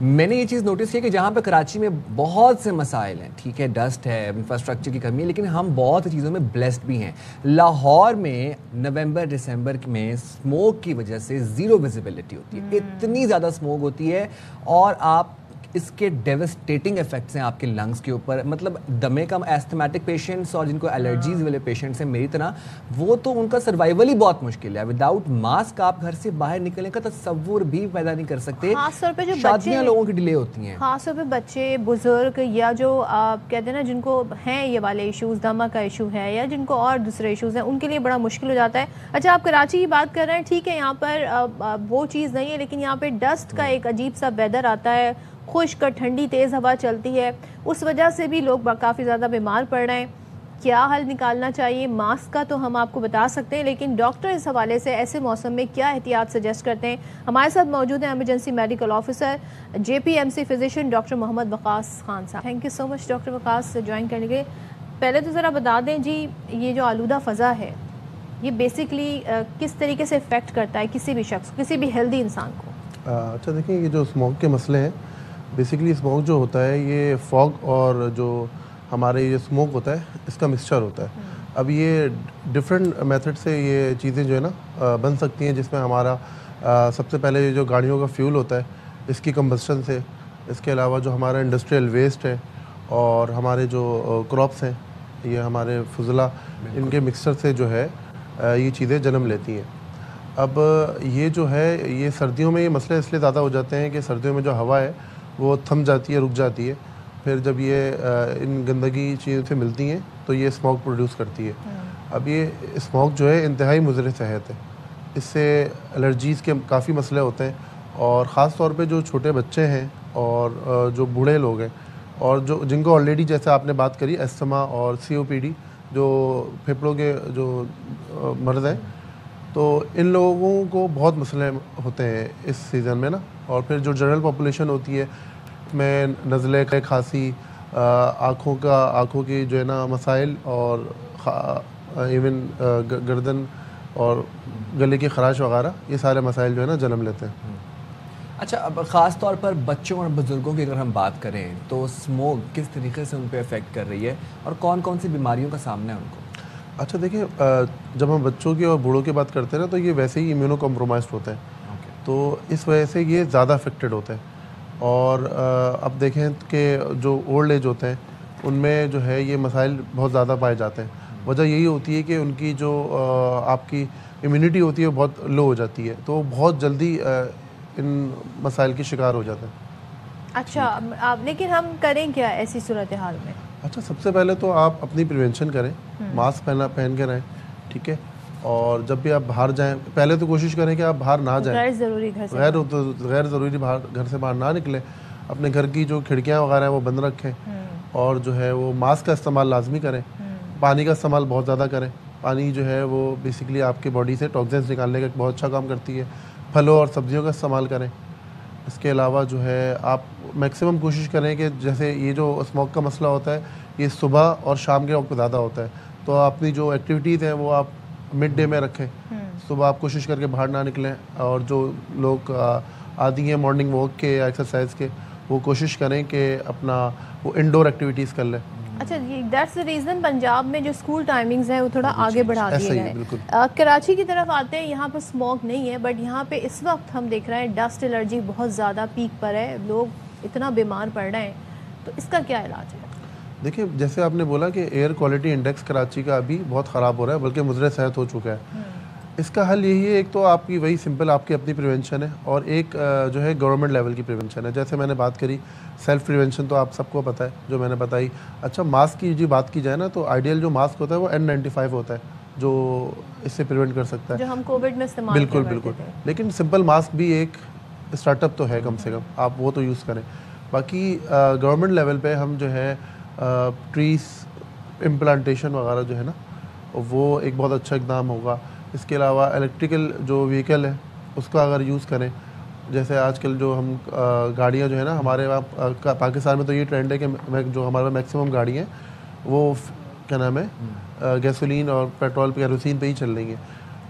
میں نے یہ چیز نوٹس کی کہ جہاں پہ کراچی میں بہت سے مسائل ہیں, ٹھیک ہے, ڈسٹ ہے, انفراسٹرکچر کی کمی ہے, لیکن ہم بہت سی چیزوں میں بلیسڈ بھی ہیں. لاہور میں نومبر دسمبر میں اسموک کی وجہ سے زیرو ویزیبلٹی ہوتی ہے, اتنی زیادہ اسموک ہوتی ہے, اور آپ اس کے ڈیوسٹیٹنگ افیکٹس ہیں آپ کے لنگس کے اوپر. مطلب دمے کا ایستھمیٹک پیشنٹس اور جن کو الرجیز والے پیشنٹس ہیں میری طرح, وہ تو ان کا سروائیول ہی بہت مشکل ہے. وداؤٹ ماسک آپ گھر سے باہر نکلنے کا تصور بھی پیدا نہیں کر سکتے. خاص طور پہ جو شادیاں لوگوں کی ڈیلے ہوتی ہیں, خاص طور پہ بچے, بزرگ, یا جو آپ کہتے ہیں نا جن کو ہیں یہ والے ایشوز, دمہ کا ایشو ہے یا جن کو اور دوسرے ایشوز ہیں, ان کے لیے بڑا مشکل ہو جاتا ہے. اچھا, آپ کراچی کی بات کر رہے ہیں, ٹھیک ہے, یہاں پر وہ چیز نہیں ہے, لیکن یہاں پہ ڈسٹ کا ایک عجیب سا ویدر آتا ہے, خشک ٹھنڈی تیز ہوا چلتی ہے, اس وجہ سے بھی لوگ کافی زیادہ بیمار پڑ رہے ہیں. کیا حل نکالنا چاہیے؟ ماسک کا تو ہم آپ کو بتا سکتے ہیں, لیکن ڈاکٹر اس حوالے سے ایسے موسم میں کیا احتیاط سجیسٹ کرتے ہیں؟ ہمارے ساتھ موجود ہیں emergency medical officer JPMC physician doctor Muhammad Waqas Khan صاحب. Thank you so much doctor Waqas سے جوائن کرنے کے. پہلے تو ذرا بتا دیں جی, یہ جو آلودہ فضا ہے یہ بیسکلی کس طریقے سے افیکٹ کرتا ہے کسی بھی شخص, کسی بھی ہیلدی انسان کو؟ اچھا دیکھیں, یہ جو اسموک کے مسئلے ہیں, بیسیکلی اسموک جو ہوتا ہے یہ فوگ اور جو ہمارے یہ اسموک ہوتا ہے اس کا مکسچر ہوتا ہے. اب یہ ڈفرینٹ میتھڈ سے یہ چیزیں جو ہے نا بن سکتی ہیں, جس میں ہمارا سب سے پہلے جو گاڑیوں کا فیول ہوتا ہے اس کی کمبسٹن سے, اس کے علاوہ جو ہمارا انڈسٹریل ویسٹ ہے اور ہمارے جو کراپس ہیں, یہ ہمارے فضلہ, ان کے مکسچر سے جو ہے یہ چیزیں جنم لیتی ہیں. اب یہ جو ہے یہ سردیوں میں یہ مسئلے اس لیے زیادہ ہو جاتے ہیں کہ سردیوں میں جو ہوا ہے وہ تھم جاتی ہے, رک جاتی ہے, پھر جب یہ ان گندگی چیزوں سے ملتی ہیں تو یہ اسموک پروڈیوس کرتی ہے. اب یہ اسموک جو ہے انتہائی مضر صحت ہے, اس سے الرجیز کے کافی مسئلے ہوتے ہیں, اور خاص طور پہ جو چھوٹے بچے ہیں اور جو بوڑھے لوگ ہیں اور جو جن کو آلریڈی جیسے آپ نے بات کری استھما اور COPD جو پھیپھڑوں کے جو مرض ہیں, تو ان لوگوں کو بہت مسئلے ہوتے ہیں اس سیزن میں نا. اور پھر جو جنرل پاپولیشن ہوتی ہے میں نزلے, کھانسی, آنکھوں کی جو ہے نا مسائل, اور ایون گردن اور گلے کی خراش وغیرہ, یہ سارے مسائل جو ہے نا جنم لیتے ہیں. اچھا, اب خاص طور پر بچوں اور بزرگوں کی اگر ہم بات کریں تو اسموک کس طریقے سے ان پہ افیکٹ کر رہی ہے اور کون کون سی بیماریوں کا سامنا ہے ان کو؟ اچھا دیکھیں, جب ہم بچوں کی اور بوڑھوں کی بات کرتے ہیں نا تو یہ ویسے ہی امیونو کمپرومائزڈ ہوتے ہیں, تو اس وجہ سے یہ زیادہ افیکٹڈ ہوتے ہیں. اور اب دیکھیں کہ جو اولڈ ایج ہوتے ہیں ان میں جو ہے یہ مسائل بہت زیادہ پائے جاتے ہیں. وجہ یہی ہوتی ہے کہ ان کی جو آپ کی امیونٹی ہوتی ہے وہ بہت لو ہو جاتی ہے, تو بہت جلدی ان مسائل کی شکار ہو جاتے ہیں. اچھا, لیکن ہم کریں کیا ایسی صورتحال میں؟ اچھا, سب سے پہلے تو آپ اپنی پریونشن کریں, ماسک پہن کے رہیں, ٹھیک ہے, اور جب بھی آپ باہر جائیں پہلے تو کوشش کریں کہ آپ باہر نہ جائیں, غیر ضروری گھر سے باہر نہ نکلیں. اپنے گھر کی جو کھڑکیاں وغیرہ ہیں وہ بند رکھیں, اور جو ہے وہ ماسک کا استعمال لازمی کریں. پانی کا استعمال بہت زیادہ کریں. پانی جو ہے وہ بیسیکلی آپ کی باڈی سے ٹاکسنس نکالنے کا بہت اچھا کام کرتی ہے. پھلوں اور سبزیوں کا استعمال کریں. اس کے علاوہ جو ہے آپ میکسیمم کوشش کریں کہ جیسے یہ جو اسموک کا مسئلہ ہوتا ہے یہ صبح اور شام کے وقت زیادہ ہوتا ہے, تو اپنی جو ایکٹیویٹیز ہیں وہ آپ مڈ ڈے میں رکھیں. صبح آپ کوشش کر کے باہر نہ نکلیں, اور جو لوگ عادی ہیں مارننگ واک کے یا ایکسرسائز کے وہ کوشش کریں کہ اپنا وہ انڈور ایکٹیویٹیز کر لیں. اچھا جی, دیٹس دا ریزن پنجاب میں جو اسکول ٹائمنگز ہیں وہ تھوڑا آگے بڑھا دیے گئے. کراچی کی طرف آتے ہیں, یہاں پر اسموک نہیں ہے, بٹ یہاں پہ اس وقت ہم دیکھ رہے ہیں ڈسٹ الرجی بہت زیادہ پیک پر ہے, لوگ اتنا بیمار پڑ رہے ہیں, تو اس کا کیا علاج ہے؟ دیکھیں, جیسے آپ نے بولا کہ ایئر کوالٹی انڈیکس کراچی کا ابھی بہت خراب ہو رہا ہے, بلکہ مضر صحت ہو چکا ہے. اس کا حل یہی ہے, ایک تو آپ کی وہی سمپل آپ کی اپنی پریونشن ہے, اور ایک جو ہے گورنمنٹ لیول کی پریونشن ہے. جیسے میں نے بات کری سیلف پریونشن تو آپ سب کو پتہ ہے جو میں نے بتائی. اچھا, ماسک کی جی بات کی جائے نا تو آئیڈیل جو ماسک ہوتا ہے وہ N95 ہوتا ہے جو اس سے پریونٹ کر سکتا ہے, جو ہم کووڈ میں استعمال بالکل. لیکن سمپل ماسک بھی ایک اسٹارٹ اپ تو ہے, کم سے کم آپ وہ تو یوز کریں. باقی گورنمنٹ لیول پہ ہم جو ہے ٹریز امپلانٹیشن وغیرہ جو ہے نا وہ ایک بہت اچھا اقدام ہوگا. اس کے علاوہ الیکٹریکل جو وہیکل ہے اس کا اگر یوز کریں, جیسے آج کل جو ہم گاڑیاں جو ہے نا ہمارے وہاں پاکستان میں تو یہ ٹرینڈ ہے کہ جو ہمارے میکسیمم گاڑی ہیں وہ کیا نام ہے گیسولین اور پیٹرول کیروسین پہ ہی چل رہی ہیں.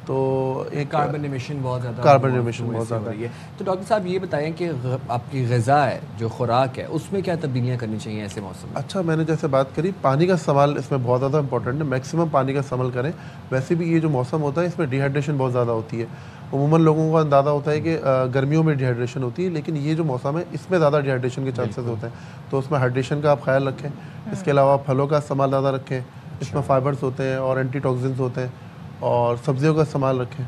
تو ایک کاربن ایمیشن بہت زیادہ ہے. تو ڈاکٹر صاحب یہ بتائیں کہ آپ کی غذا ہے جو خوراک ہے اس میں کیا تبدیلیاں کرنی چاہیے ایسے موسم میں؟ اچھا میں نے جیسے بات کری پانی کا استعمال اس میں بہت زیادہ امپورٹنٹ ہے, میکسیمم پانی کا استعمال کریں. ویسے بھی یہ جو موسم ہوتا ہے اس میں ڈی ہائیڈریشن بہت زیادہ ہوتی ہے. عموماً لوگوں کو اندازہ ہوتا ہے کہ گرمیوں میں ڈی ہائیڈریشن ہوتی ہے, لیکن یہ جو موسم ہے اس میں زیادہ ڈی ہائیڈریشن کے چانسز ہوتے ہیں. تو اس میں ہائیڈریشن کا آپ خیال رکھیں. اس کے علاوہ پھلوں کا استعمال زیادہ رکھیں, اس میں فائبرز ہوتے ہیں اور اینٹی ٹاکسنز ہوتے ہیں, اور سبزیوں کا استعمال رکھیں.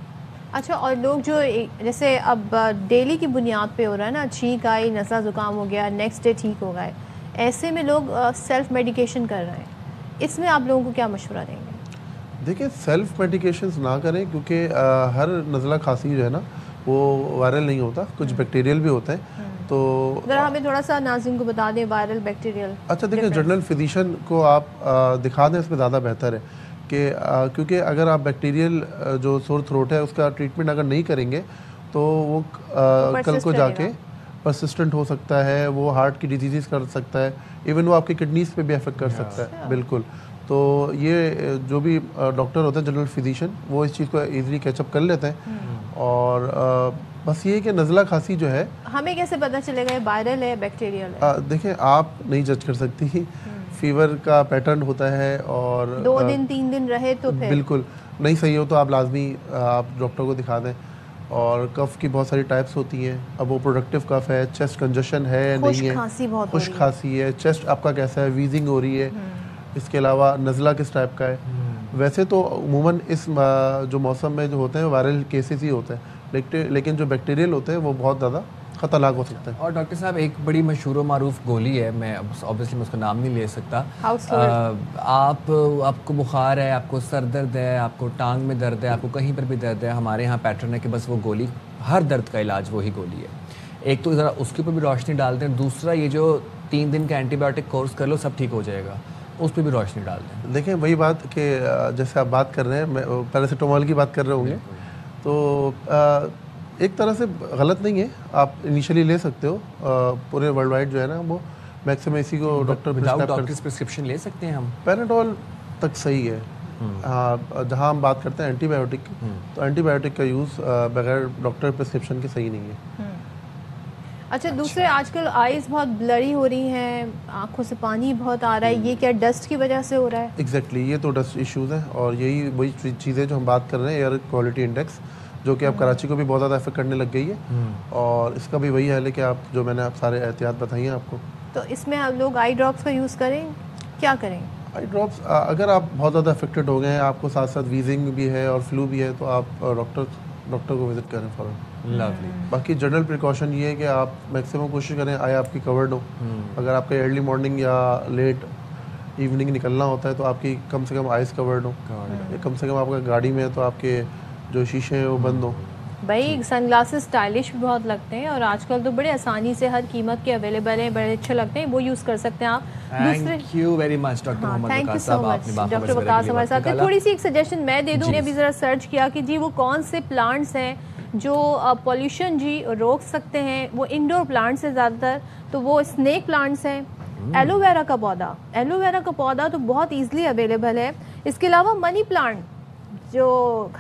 اچھا, اور لوگ جو جیسے اب ڈیلی کی بنیاد پہ ہو رہا ہے نا, چھینک آئی, نزلہ زکام ہو گیا, نیکسٹ ڈے ٹھیک ہو گئے, ایسے میں لوگ سیلف میڈیکیشن کر رہے ہیں, اس میں آپ لوگوں کو کیا مشورہ دیں گے؟ دیکھیں سیلف میڈیکیشنز نہ کریں, کیونکہ ہر نزلہ کھانسی جو ہے نا وہ وائرل نہیں ہوتا, کچھ بیکٹیریل بھی ہوتے ہیں. تو اگر ہمیں تھوڑا سا ناظرین کو بتا دیں وائرل بیکٹیریل. اچھا دیکھیں جنرل فزیشین کو آپ دکھا دیں, اس میں زیادہ بہتر ہے کہ کیونکہ اگر آپ بیکٹیریل جو سور تھروٹ ہے اس کا ٹریٹمنٹ اگر نہیں کریں گے تو وہ کل کو جا کے پرسسٹنٹ ہو سکتا ہے, وہ ہارٹ کی ڈیزیز کر سکتا ہے, ایون وہ آپ کی کڈنیز پہ بھی افیکٹ کر سکتا ہے. بالکل. تو یہ جو بھی ڈاکٹر ہوتے ہیں جنرل فزیشین وہ اس چیز کو ایزیلی کیچ اپ کر لیتے ہیں. اور بس یہ کہ نزلہ کھانسی جو ہے ہمیں کیسے پتہ چلے گا یہ وائرل ہے بیکٹیریل ہے؟ دیکھیں آپ نہیں جج کر سکتی, فیور کا پیٹرن ہوتا ہے اور 2 دن 3 دن رہے تو پھر بالکل نہیں صحیح ہو تو آپ لازمی آپ ڈاکٹر کو دکھا دیں. اور کف کی بہت ساری ٹائپس ہوتی ہیں. اب وہ پروڈکٹیو کف ہے, چیسٹ کنجیشن ہے نہیں ہے, خشک کھانسی ہے, چیسٹ آپ کا کیسا ہے, ویزنگ ہو رہی ہے, اس کے علاوہ نزلہ کس ٹائپ کا ہے. ویسے تو عموماً اس جو موسم میں جو ہوتے ہیں وائرل کیسز ہی ہوتے ہیں, لیکن جو بیکٹیریل ہوتے ہیں وہ بہت زیادہ خطرناک ہو سکتا ہے. اور ڈاکٹر صاحب ایک بڑی مشہور و معروف گولی ہے, میں اوبیسلی اس کا نام نہیں لے سکتا, آپ کو بخار ہے, آپ کو سر درد ہے, آپ کو ٹانگ میں درد ہے, آپ کو کہیں پر بھی درد ہے, ہمارے یہاں پیٹرن ہے کہ بس وہ گولی, ہر درد کا علاج وہی گولی ہے. ایک تو ذرا اس کے اوپر بھی روشنی ڈال دیں, دوسرا یہ جو 3 دن کا اینٹی بایوٹک کورس کر لو سب ٹھیک ہو جائے گا, اس پہ بھی روشنی ڈال دیں. دیکھیں وہی بات کہ جیسے آپ بات کر رہے ہیں, پیراسیٹامول کی بات کر رہے ہوں گے, تو ایک طرح سے غلط نہیں ہے, آپ انیشلی لے سکتے ہو. پورے ورلڈ وائڈ جو ہے نا وہ میکسیمم اسی کو ڈاکٹر پرسکرپشن لے سکتے ہیں ہم. پیناڈول تک صحیح ہے. ہاں جہاں ہم بات کرتے ہیں اینٹی بایوٹک, تو اینٹی بایوٹک کا یوز بغیر ڈاکٹر پرسکرپشن کے صحیح نہیں ہے. اچھا دوسرے آج کل آئیز بہت بلری ہو رہی ہیں, آنکھوں سے پانی بہت آ رہا ہے, یہ کیا ڈسٹ کی وجہ سے ہو رہا ہے؟ ایگزیکٹلی یہ تو ڈسٹ ایشوز ہیں, اور یہی وہی چیزیں جو ہم بات کر رہے ہیں, ایئر کوالٹی انڈیکس, جو کہ اب کراچی کو بھی بہت زیادہ افیکٹ کرنے لگ گئی ہے. اور اس کا بھی وہی حل ہے کہ آپ جو میں نے آپ سارے احتیاط بتائی ہیں آپ کو. تو اس میں ہم لوگ آئی ڈراپس کا یوز کریں, کیا کریں؟ آئی ڈراپس اگر آپ بہت زیادہ افیکٹڈ ہو گئے ہیں, آپ کو ساتھ ساتھ ویزنگ بھی ہے اور فلو بھی ہے, تو آپ ڈاکٹر کو وزٹ کریں فوراً. لولی. باقی جنرل پریکاشن یہ ہے کہ آپ میکسیمم کوشش کریں آئی آپ کی کورڈ ہو. اگر آپ کا ارلی مارننگ یا لیٹ ایوننگ نکلنا ہوتا ہے تو آپ کی کم سے کم آئیز کورڈ ہو, کم سے کم آپ کا گاڑی میں ہے تو آپ کے جو شیشے ہیں وہ بند ہو. بھائی سن گلاسز اسٹائلش بھی بہت لگتے ہیں, اور آج کل تو بڑے آسانی سے ہر قیمت کے اویلیبل ہیں, بڑے اچھے لگتے ہیں, وہ یوز کر سکتے ہیں آپ. Thank you very much doctor Muhammad Waqas صاحب, آپ نے ڈاکٹر وقاص ہمارے ساتھ. تھوڑی سی ایک سجیشن میں دے دوں, نے بھی ذرا سرچ کیا کہ جی وہ کون سے پلانٹس ہیں جو پولیوشن جی روک سکتے ہیں. وہ انڈور پلانٹس ہیں زیادہ تر, تو وہ اسنیک پلانٹس ہیں. ایلو ویرا کا پودا تو بہت ایزلی اویلیبل ہے. اس کے علاوہ منی پلانٹ جو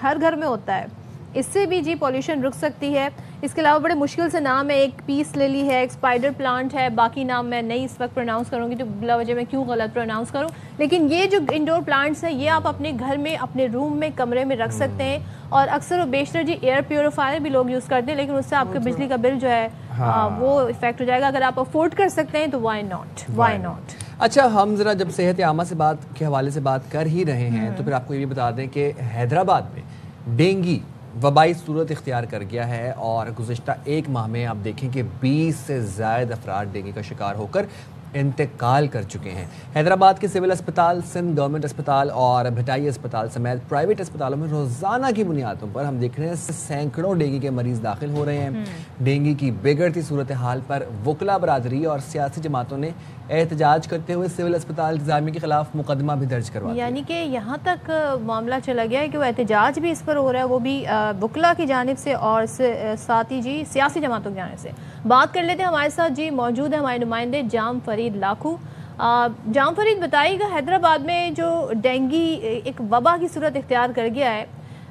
ہر گھر میں ہوتا ہے, اس سے بھی جی پولیوشن رک سکتی ہے. اس کے علاوہ بڑے مشکل سے نام ہے, ایک پیس للی ہے, ایک اسپائڈر پلانٹ ہے, باقی نام میں نہیں اس وقت پروناؤنس کروں گی تو بلا وجہ میں کیوں غلط پروناؤنس کروں. لیکن یہ جو انڈور پلانٹس ہیں یہ آپ اپنے گھر میں, اپنے روم میں, کمرے میں رکھ سکتے ہیں. اور اکثر و بیشتر جی ایئر پیوریفائر بھی لوگ یوز کرتے ہیں, لیکن اس سے آپ کے بجلی کا بل جو ہے وہ افیکٹ ہو جائے گا. اگر آپ افورڈ کر سکتے ہیں تو وائی ناٹ. اچھا ہم ذرا جب صحت عامہ سے بات کے حوالے سے بات کر ہی رہے ہیں تو پھر آپ کو یہ بھی بتا دیں کہ حیدرآباد میں ڈینگی وبائی صورت اختیار کر گیا ہے, اور گزشتہ 1 ماہ میں آپ دیکھیں کہ 20 سے زائد افراد ڈینگی کا شکار ہو کر انتقال کر چکے ہیں. حیدرآباد کے سول اسپتال, سندھ گورنمنٹ اسپتال اور بھٹائی اسپتال سمیت پرائیویٹ اسپتالوں میں روزانہ کی بنیادوں پر ہم دیکھ رہے ہیں سینکڑوں ڈینگی کے مریض داخل ہو رہے ہیں. ڈینگی کی بگڑتی صورتحال پر وکلا برادری اور سیاسی جماعتوں نے احتجاج کرتے ہوئے سول اسپتال انتظامیہ کے خلاف مقدمہ بھی درج کروا دیا. یعنی کہ یہاں تک معاملہ چلا گیا ہے کہ وہ احتجاج بھی اس پر ہو رہا ہے, وہ بھی وکلا کی جانب سے اور ساتھ ہی جی سیاسی جماعتوں کی جانب سے. بات کر لیتے ہیں, ہمارے ساتھ جی موجود ہے ہمارے نمائندے جام فرید لاکھو. جام فرید بتائیے گا, حیدرآباد میں جو ڈینگی ایک وبا کی صورت اختیار کر گیا ہے,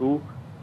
2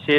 6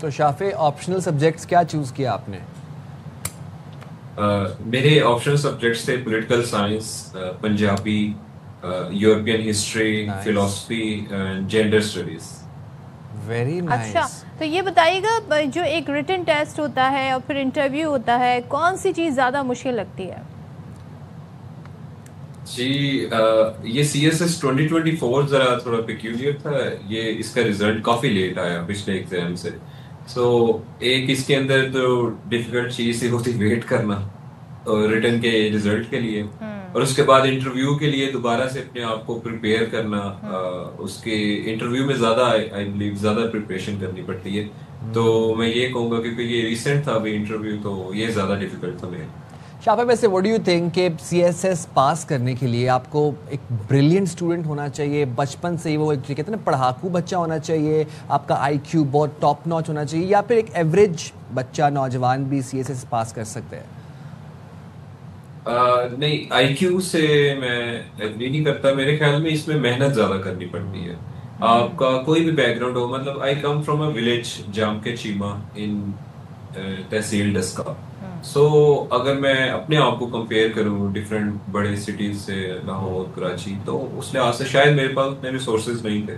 تو شافع آپشنل سبجیکٹس کیا چوز کیا آپ نے؟ میرے آپشنل سبجیکٹس تھے political science, Punjabi, European history, فلسفی، جینڈر اسٹڈیز. Very nice. اچھا تو یہ بتائیے گا جو ایک ریٹن ٹیسٹ ہوتا ہے اور پھر انٹرویو ہوتا ہے، کون سی چیز زیادہ مشکل لگتی ہے؟ جی یہ سی ایس ایس 2024 ذرا تھوڑا پیکیولر تھا. یہ اس کا ریزلٹ کافی لیٹ آیا پچھلے ایگزام سے. سو ایک اس کے اندر تو ڈیفیکلٹ چیز ہوتی ویٹ کرنا ریٹن کے ریزلٹ کے لیے، اور اس کے بعد انٹرویو کے لیے دوبارہ سے اپنے آپ کو پریپیئر کرنا. اس کے انٹرویو میں زیادہ آئی بلیو زیادہ پریپریشن کرنی پڑتی ہے. تو میں یہ کہوں گا کیونکہ یہ ریسنٹ تھا ابھی انٹرویو، تو یہ زیادہ ڈیفیکلٹ تھا میرے. شافع ویسے وٹ ڈو یو تھنک کہ سی ایس ایس پاس کرنے کے لیے آپ کو ایک بریلینٹ اسٹوڈنٹ ہونا چاہیے، بچپن سے ہی وہ ایک کہتے ہیں نا پڑھاکو بچہ ہونا چاہیے، آپ کا آئی کیو بہت ٹاپ ناچ ہونا چاہیے، یا پھر ایک ایوریج بچہ نوجوان بھی سی ایس ایس پاس کر سکتے ہیں؟ نہیں، آئی کیو سے میں ایگری نہیں کرتا. میرے خیال میں اس میں محنت زیادہ کرنی پڑتی ہے. آپ کا کوئی بھی بیک گراؤنڈ ہو، مطلب آئی کم فرام اے ولیج جام کے چیما ان تحصیل ڈسکا. سو اگر میں اپنے آپ کو کمپیئر کروں ڈفرینٹ بڑے سٹیز سے، لاہور، کراچی، تو اس لحاظ سے شاید میرے پاس اتنے ریسورسز نہیں تھے.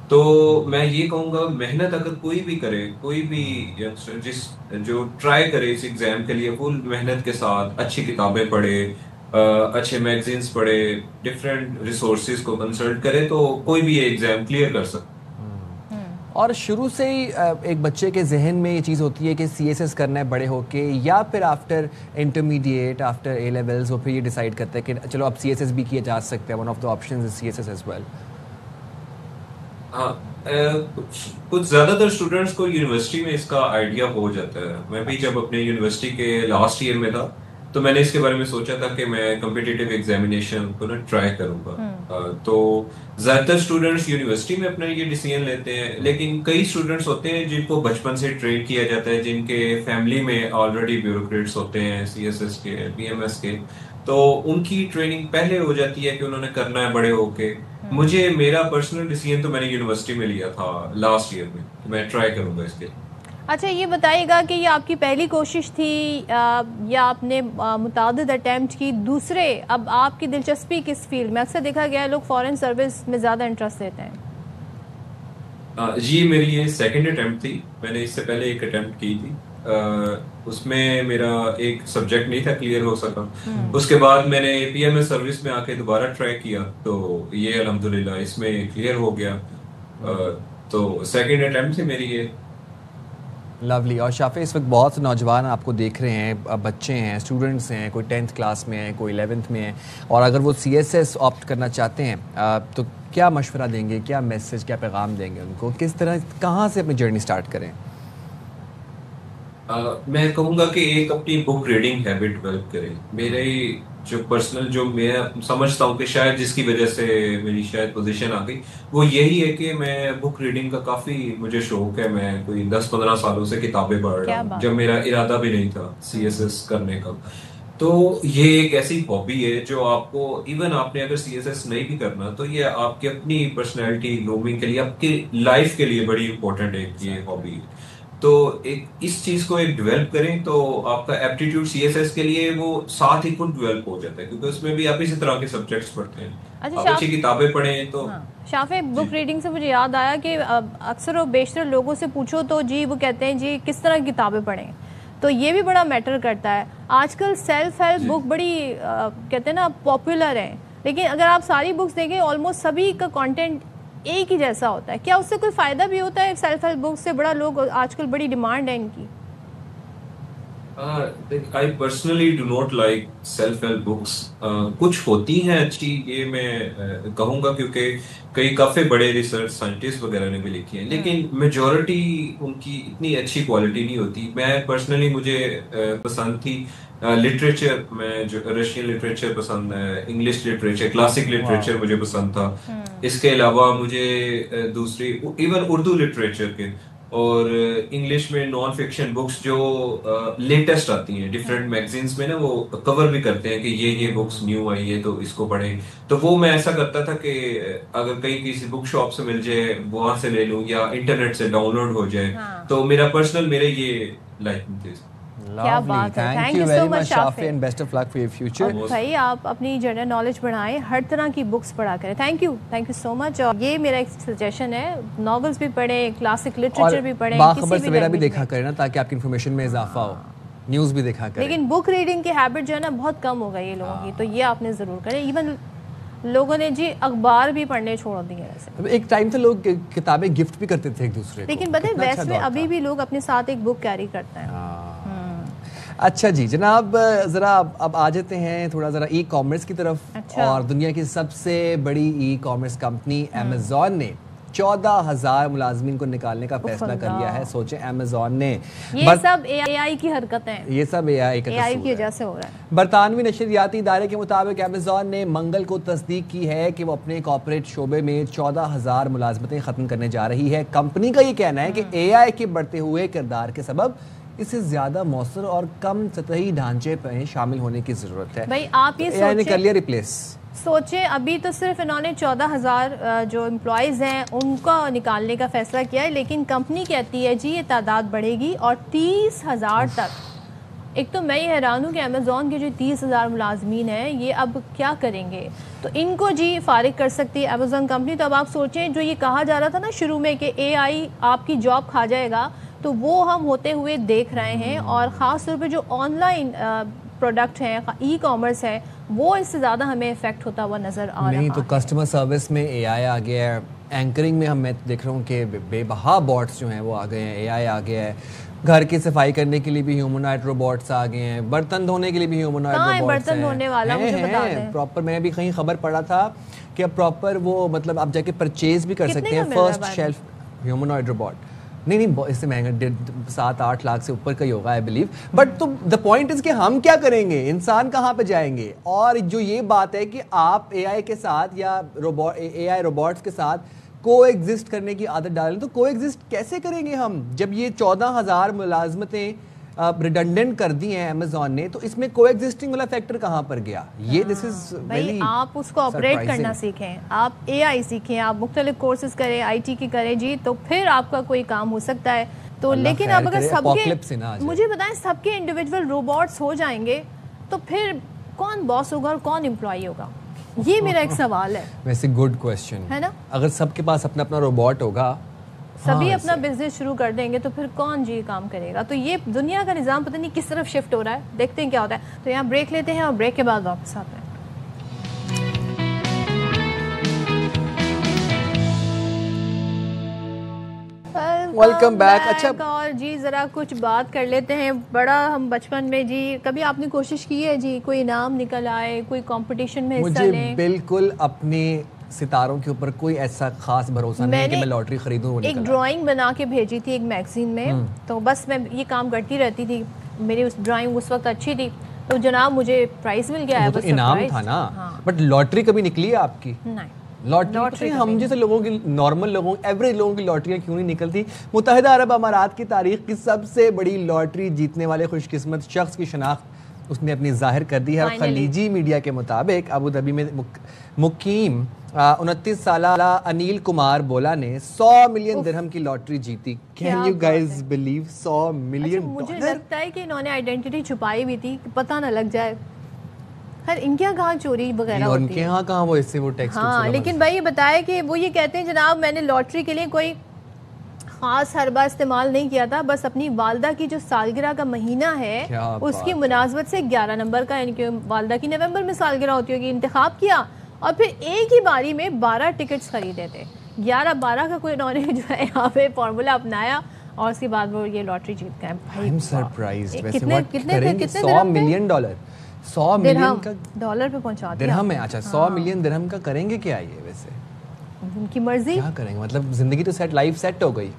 تو میں یہ کہوں گا محنت اگر کوئی بھی کرے، کوئی بھی ینگسٹر جو ٹرائی کرے اس ایگزام کے لیے فل محنت کے ساتھ، اچھی کتابیں پڑھے، اچھے میگزینس پڑھے، ڈفرینٹ ریسورسز کو کنسلٹ کرے، تو کوئی بھی یہ ایگزام کلیئر کر سکتا. اور شروع سے ہی ایک بچے کے ذہن میں یہ چیز ہوتی ہے کہ سی ایس ایس کرنا ہے بڑے ہو کے، یا پھر after intermediate, after A levels وہ پھر یہ ڈیسائیڈ کرتا ہے کہ چلو اب سی ایس ایس بھی کیا جا سکتا ہے، one of the options C S S as well? کچھ زیادہ تر اسٹوڈنٹس کو یونیورسٹی میں اس کا آئیڈیا ہو جاتا ہے. میں بھی جب اپنے یونیورسٹی کے لاسٹ ایئر میں تھا تو میں نے اس کے بارے میں سوچا تھا کہ میں کمپیٹیٹیو ایگزامینیشن کو نا ٹرائی کروں گا. تو زیادہ تر اسٹوڈنٹس یونیورسٹی میں اپنا یہ ڈیسیژن لیتے ہیں، لیکن کئی اسٹوڈنٹس ہوتے ہیں جن کو بچپن سے ٹرین کیا جاتا ہے، جن کے فیملی میں آلریڈی بیوروکریٹس ہوتے ہیں سی ایس ایس کے، پی ایم ایس کے، تو ان کی ٹریننگ پہلے ہو جاتی ہے کہ انہوں نے کرنا ہے بڑے ہو کے. مجھے میرا پرسنل ڈیسیژن تو میں نے یونیورسٹی میں لیا تھا لاسٹ ایئر میں ٹرائی کروں گا اس کے. اچھا یہ بتائیے گا کہ یہ آپ کی پہلی کوشش تھی یا آپ نے متعدد اٹیمپٹ کی؟ دوسرے اب آپ کی دلچسپی کس فیلڈ میں؟ اکثر دیکھا گیا ہے لوگ فارن سروس میں زیادہ انٹرسٹ لیتے ہیں. جی میری یہ سیکنڈ اٹیمپٹ تھی. میں نے اس سے پہلے ایک اٹیمپٹ کی تھی، اس میں میرا ایک سبجیکٹ نہیں تھا کلیئر ہو سکا. اس کے بعد میں نے پی ایم ایس سروس میں آ کے دوبارہ ٹرائی کیا، تو یہ الحمدللہ اس میں کلیئر ہو گیا. تو سیکنڈ اٹیمپٹ تھی میری یہ. لولی. اور شافع اس وقت بہت سے نوجوان آپ کو دیکھ رہے ہیں، بچے ہیں، اسٹوڈنٹس ہیں، کوئی 10th کلاس میں ہیں، کوئی 11th میں ہیں، اور اگر وہ سی ایس ایس آپٹ کرنا چاہتے ہیں تو کیا مشورہ دیں گے، کیا میسج، کیا پیغام دیں گے ان کو؟ کس طرح، کہاں سے اپنی جرنی سٹارٹ کریں؟ میں کہوں گا کہ ایک اپنی بک ریڈنگ ہیبٹ ڈیولپ کریں. میرے جو پرسنل جو میں سمجھتا ہوں کہ شاید جس کی وجہ سے میری شاید پوزیشن آ گئی، وہ یہی ہے کہ میں بک ریڈنگ کا کافی مجھے شوق ہے. میں کوئی 10-15 سالوں سے کتابیں پڑھ رہا ہوں، جب میرا ارادہ بھی نہیں تھا سی ایس ایس کرنے کا. تو یہ ایک ایسی ہابی ہے جو آپ کو ایون آپ نے اگر سی ایس ایس نہیں بھی کرنا تو یہ آپ کی اپنی پرسنالٹی گرومنگ کے لیے، آپ کی لائف کے لیے بڑی امپورٹنٹ ہے یہ ہابی. تو ایک اس چیز کو ایک ڈیولپ کریں تو آپ کا ایپٹیٹیوڈ سی ایس ایس کے لیے وہ ساتھ ہی خود ڈیولپ ہو جاتا ہے، کیونکہ اس میں بھی آپ اسی طرح کے سبجیکٹس پڑھتے ہیں. آپ اچھی کتابیں پڑھیں تو. شافع بک ریڈنگ سے مجھے یاد آیا کہ اکثر و بیشتر لوگوں سے پوچھو تو جی وہ کہتے ہیں جی کس طرح کی کتابیں پڑھیں، تو یہ بھی بڑا میٹر کرتا ہے. آج کل سیلف ہیلپ بک بڑی کہتے ہیں نا پاپولر ہیں، لیکن اگر آپ ساری بکس دیکھیں آلموسٹ سبھی کا کانٹینٹ ایک ہی جیسا ہوتا ہے. کیا اس سے کوئی فائدہ بھی ہوتا ہے؟ سیلف ہیلپ بک سے بڑا لوگ آج کل بڑی ڈیمانڈ ہے ان کی. I personally do not like self-help books. کچھ ہوتی ہیں اچھی، یہ میں کہوں گا، کیونکہ کئی کافی بڑے ریسرچ سائنٹسٹ وغیرہ نے بھی لکھی ہیں، لیکن میجورٹی ان کی اتنی اچھی کوالٹی نہیں ہوتی. میں پرسنلی مجھے پسند تھی لٹریچر، میں جو رشین لٹریچر پسند ہے، انگلش لٹریچر، کلاسک لٹریچر مجھے پسند تھا. اس کے علاوہ مجھے دوسری ایون اردو لٹریچر کے، اور انگلش میں نان فکشن بکس جو لیٹسٹ آتی ہیں ڈفرینٹ میگزینس میں نا، وہ کور بھی کرتے ہیں کہ یہ بکس نیو آئی ہے تو اس کو پڑھیں. تو وہ میں ایسا کرتا تھا کہ اگر کہیں کسی بک شاپ سے مل جائے وہاں سے لے لوں یا انٹرنیٹ سے ڈاؤن لوڈ ہو جائے. تو میرا پرسنل میرے یہ لائف میں تھے. کیا بات ہے. Thank you so much Shafi and best of luck for your future. بھائی آپ اپنی جنرل نالج بڑھائیں، ہر طرح کی بکس پڑھا کریں. تھینک یو سو مچ. اور یہ میرا ایک سجیشن ہے، ناولز بھی پڑھیں، کلاسک لٹریچر بھی پڑھیں، باخبر سویرا بھی دیکھا کریں نا تاکہ آپ کی انفارمیشن میں اضافہ ہو. نیوز بھی دیکھا کریں. لیکن بک ریڈنگ کی ہیبٹ جو ہے نا بہت کم ہو گئی ہے لوگوں کی، تو یہ آپ نے ضرور کریں. ایون لوگوں نے جی اخبار بھی پڑھنے چھوڑ دیے ہیں. ایک ٹائم تھا لوگ کتابیں گفٹ بھی کرتے تھے ایک دوسرے کو. لیکن پتہ ہے ویسٹ میں ابھی بھی لوگ اپنے ساتھ ایک بک کیری کرتے ہیں. اچھا جی جناب، ذرا اب آ جاتے ہیں تھوڑا ذرا ای کامرس کی طرف. اور دنیا کی سب سے بڑی ای کامرس کمپنی امیزون نے 14,000 ملازمین کو نکالنے کا فیصلہ کر لیا ہے. سوچیں امیزون نے، یہ سب اے آئی کی حرکتیں، یہ سب اے آئی کی وجہ سے ہو رہا ہے. برطانوی نشریاتی ادارے کے مطابق امیزون نے منگل کو تصدیق کی ہے کہ وہ اپنے کارپوریٹ شعبے میں 14,000 ملازمتیں ختم کرنے جا رہی ہے. کمپنی کا یہ کہنا ہے کہ اے آئی کے بڑھتے ہوئے کردار کے سبب اسے زیادہ مؤثر اور کم سطحی ڈھانچے پہ شامل ہونے کی ضرورت ہے. بھائی آپ یہ اے آئی نے کر لیا ریپلیس. سوچیں ابھی تو صرف انہوں نے 14,000 جو امپلائیز ہیں ان کو نکالنے کا فیصلہ کیا ہے، لیکن کمپنی کہتی ہے جی یہ تعداد بڑھے گی اور 30,000 تک. ایک تو میں یہ حیران ہوں کہ امیزون کے جو 30,000 ملازمین ہیں یہ اب کیا کریں گے. تو ان کو جی فارغ کر سکتی ہے امیزون کمپنی. تو اب آپ سوچیں جو یہ کہا جا رہا تھا نا شروع میں کہ اے آئی آپ کی جاب کھا جائے گا، تو وہ ہم ہوتے ہوئے دیکھ رہے ہیں. اور خاص طور پہ جو آن لائن پروڈکٹ ہیں، ای کامرس ہے، وہ اس سے زیادہ ہمیں افیکٹ ہوتا ہوا نظر آ رہا ہے. نہیں تو کسٹمر سروس میں اے آئی آ گیا ہے. اینکرنگ میں میں دیکھ رہا ہوں کہ بے بہا بوٹس جو ہیں وہ آ گئے ہیں. اے آئی آ گیا ہے. گھر کی صفائی کرنے کے لیے بھی ہیومنائڈ روبوٹس آ گئے ہیں. برتن دھونے کے لیے بھی ہیومنائڈ روبوٹس ہیں. برتن دھونے والا مجھے بتا دیں پراپر. میں بھی کہیں خبر پڑھا تھا کہ اب پراپر وہ مطلب آپ جا کے پرچیز بھی کر سکتے ہیں. First shelf humanoid robot. نہیں اس سے مہنگا 7-8 لاکھ سے اوپر کا ہی ہوگا آئی بلیو. بٹ تو دا پوائنٹ از کہ ہم کیا کریں گے، انسان کہاں پہ جائیں گے. اور جو یہ بات ہے کہ آپ اے آئی کے ساتھ یا اے آئی روبوٹس کے ساتھ کو ایگزسٹ کرنے کی عادت ڈالیں تو کو ایگزسٹ کیسے کریں گے ہم جب یہ 14,000 ملازمتیں ریڈنڈنٹ کر دی ہیں امیزون نے. تو اس میں کو ایگزسٹنگ والا فیکٹر کہاں پر گیا. یہ دس از بھائی آپ اس کو آپریٹ کرنا سیکھیں، آپ اے آئی سیکھیں، آپ مختلف کورسز کریں، آئی ٹی کی کریں جی، تو پھر آپ کا کوئی کام ہو سکتا ہے. تو لیکن اب اگر سب کے مجھے بتائیں سب کے انڈیویجول روبوٹس ہو جائیں گے تو پھر کون باس ہوگا اور کون امپلائی ہوگا؟ یہ میرا ایک سوال ہے. ویسے گڈ کوسچن ہے نا. اگر سب کے پاس اپنا اپنا روبوٹ ہوگا، سبھی اپنا بزنس شروع کر دیں گے تو پھر کون جی کام کرے گا. تو یہ دنیا کا نظام پتہ نہیں کس طرف شفٹ ہو رہا ہے. دیکھتے ہیں کیا ہوتا ہے. تو یہاں بریک لیتے ہیں اور بریک کے بعد واپس آتے ہیں. Welcome back. اچھا اور جی ذرا کچھ بات کر لیتے ہیں. بڑا ہم بچپن میں جی کبھی آپ نے کوشش کی ہے جی کوئی انعام نکل آئے، کوئی کمپٹیشن میں حصہ لیں؟ مجھے بالکل اپنے ستاروں کے اوپر کوئی ایسا خاص بھروسہ نہیں کہ میں لاٹری خریدوں. ایک ڈرائنگ بنا کے بھیجی تھی ایک میگزین میں، تو بس میں یہ کام کرتی رہتی تھی. میری اس ڈرائنگ اس وقت اچھی تھی تو جناب مجھے پرائز مل گیا ہے. وہ تو انعام تھا نا. بٹ لاٹری کبھی نکلی ہے آپ کی؟ نہیں. لاٹری ہم جیسے لوگوں کی، نارمل لوگوں، ایوریج لوگوں کی لاٹریاں کیوں نہیں نکلتی؟ متحدہ عرب امارات کی تاریخ کی سب سے بڑی لاٹری جیتنے والے خوش قسمت شخص کی شناخت اس نے اپنی ظاہر کر دی ہے. خلیجی میڈیا کے مطابق ابو ظبی میں مقیم 29 سالہ انیل کمار بولا نے 100 ملین درہم کی لاٹری جیتی. Can you guys blue 100 million? مجھے لگتا ہے کہ انہوں نے آئیڈینٹی چھپائی بھی تھی پتہ نہ لگ جائے. خیر ان کے کہاں چوری وغیرہ ہوتی ہے، ان کے یہاں کہاں وہ اس سے وہ ٹیکس. ہاں لیکن بھائی بتائے کہ وہ یہ کہتے ہیں جناب میں نے لاٹری کے لیے کوئی خاص حربہ استعمال نہیں کیا تھا، بس اپنی والدہ کی جو سالگرہ کا مہینہ ہے اس کی مناسبت سے 11 نمبر کا، یعنی کہ والدہ کی نومبر میں سالگرہ ہوتی ہوگی، انتخاب کیا اور پھر ایک ہی باری میں 12 ٹکٹس خریدے تھے. 11-12 کا کوئی انہوں نے جو ہے یہاں پہ فارمولا اپنایا اور اس کے بعد وہ یہ لاٹری جیت گئے. I am surprised. کتنے 100 ملین ڈالر، 100 ملین کا ڈالر پہ پہنچا دیا. درہم ہے. اچھا 100 ملین درہم کا کریں گے کیا یہ؟ ویسے ان کی مرضی، کیا کریں گے؟ مطلب زندگی تو سیٹ، لائف سیٹ ہو گئی.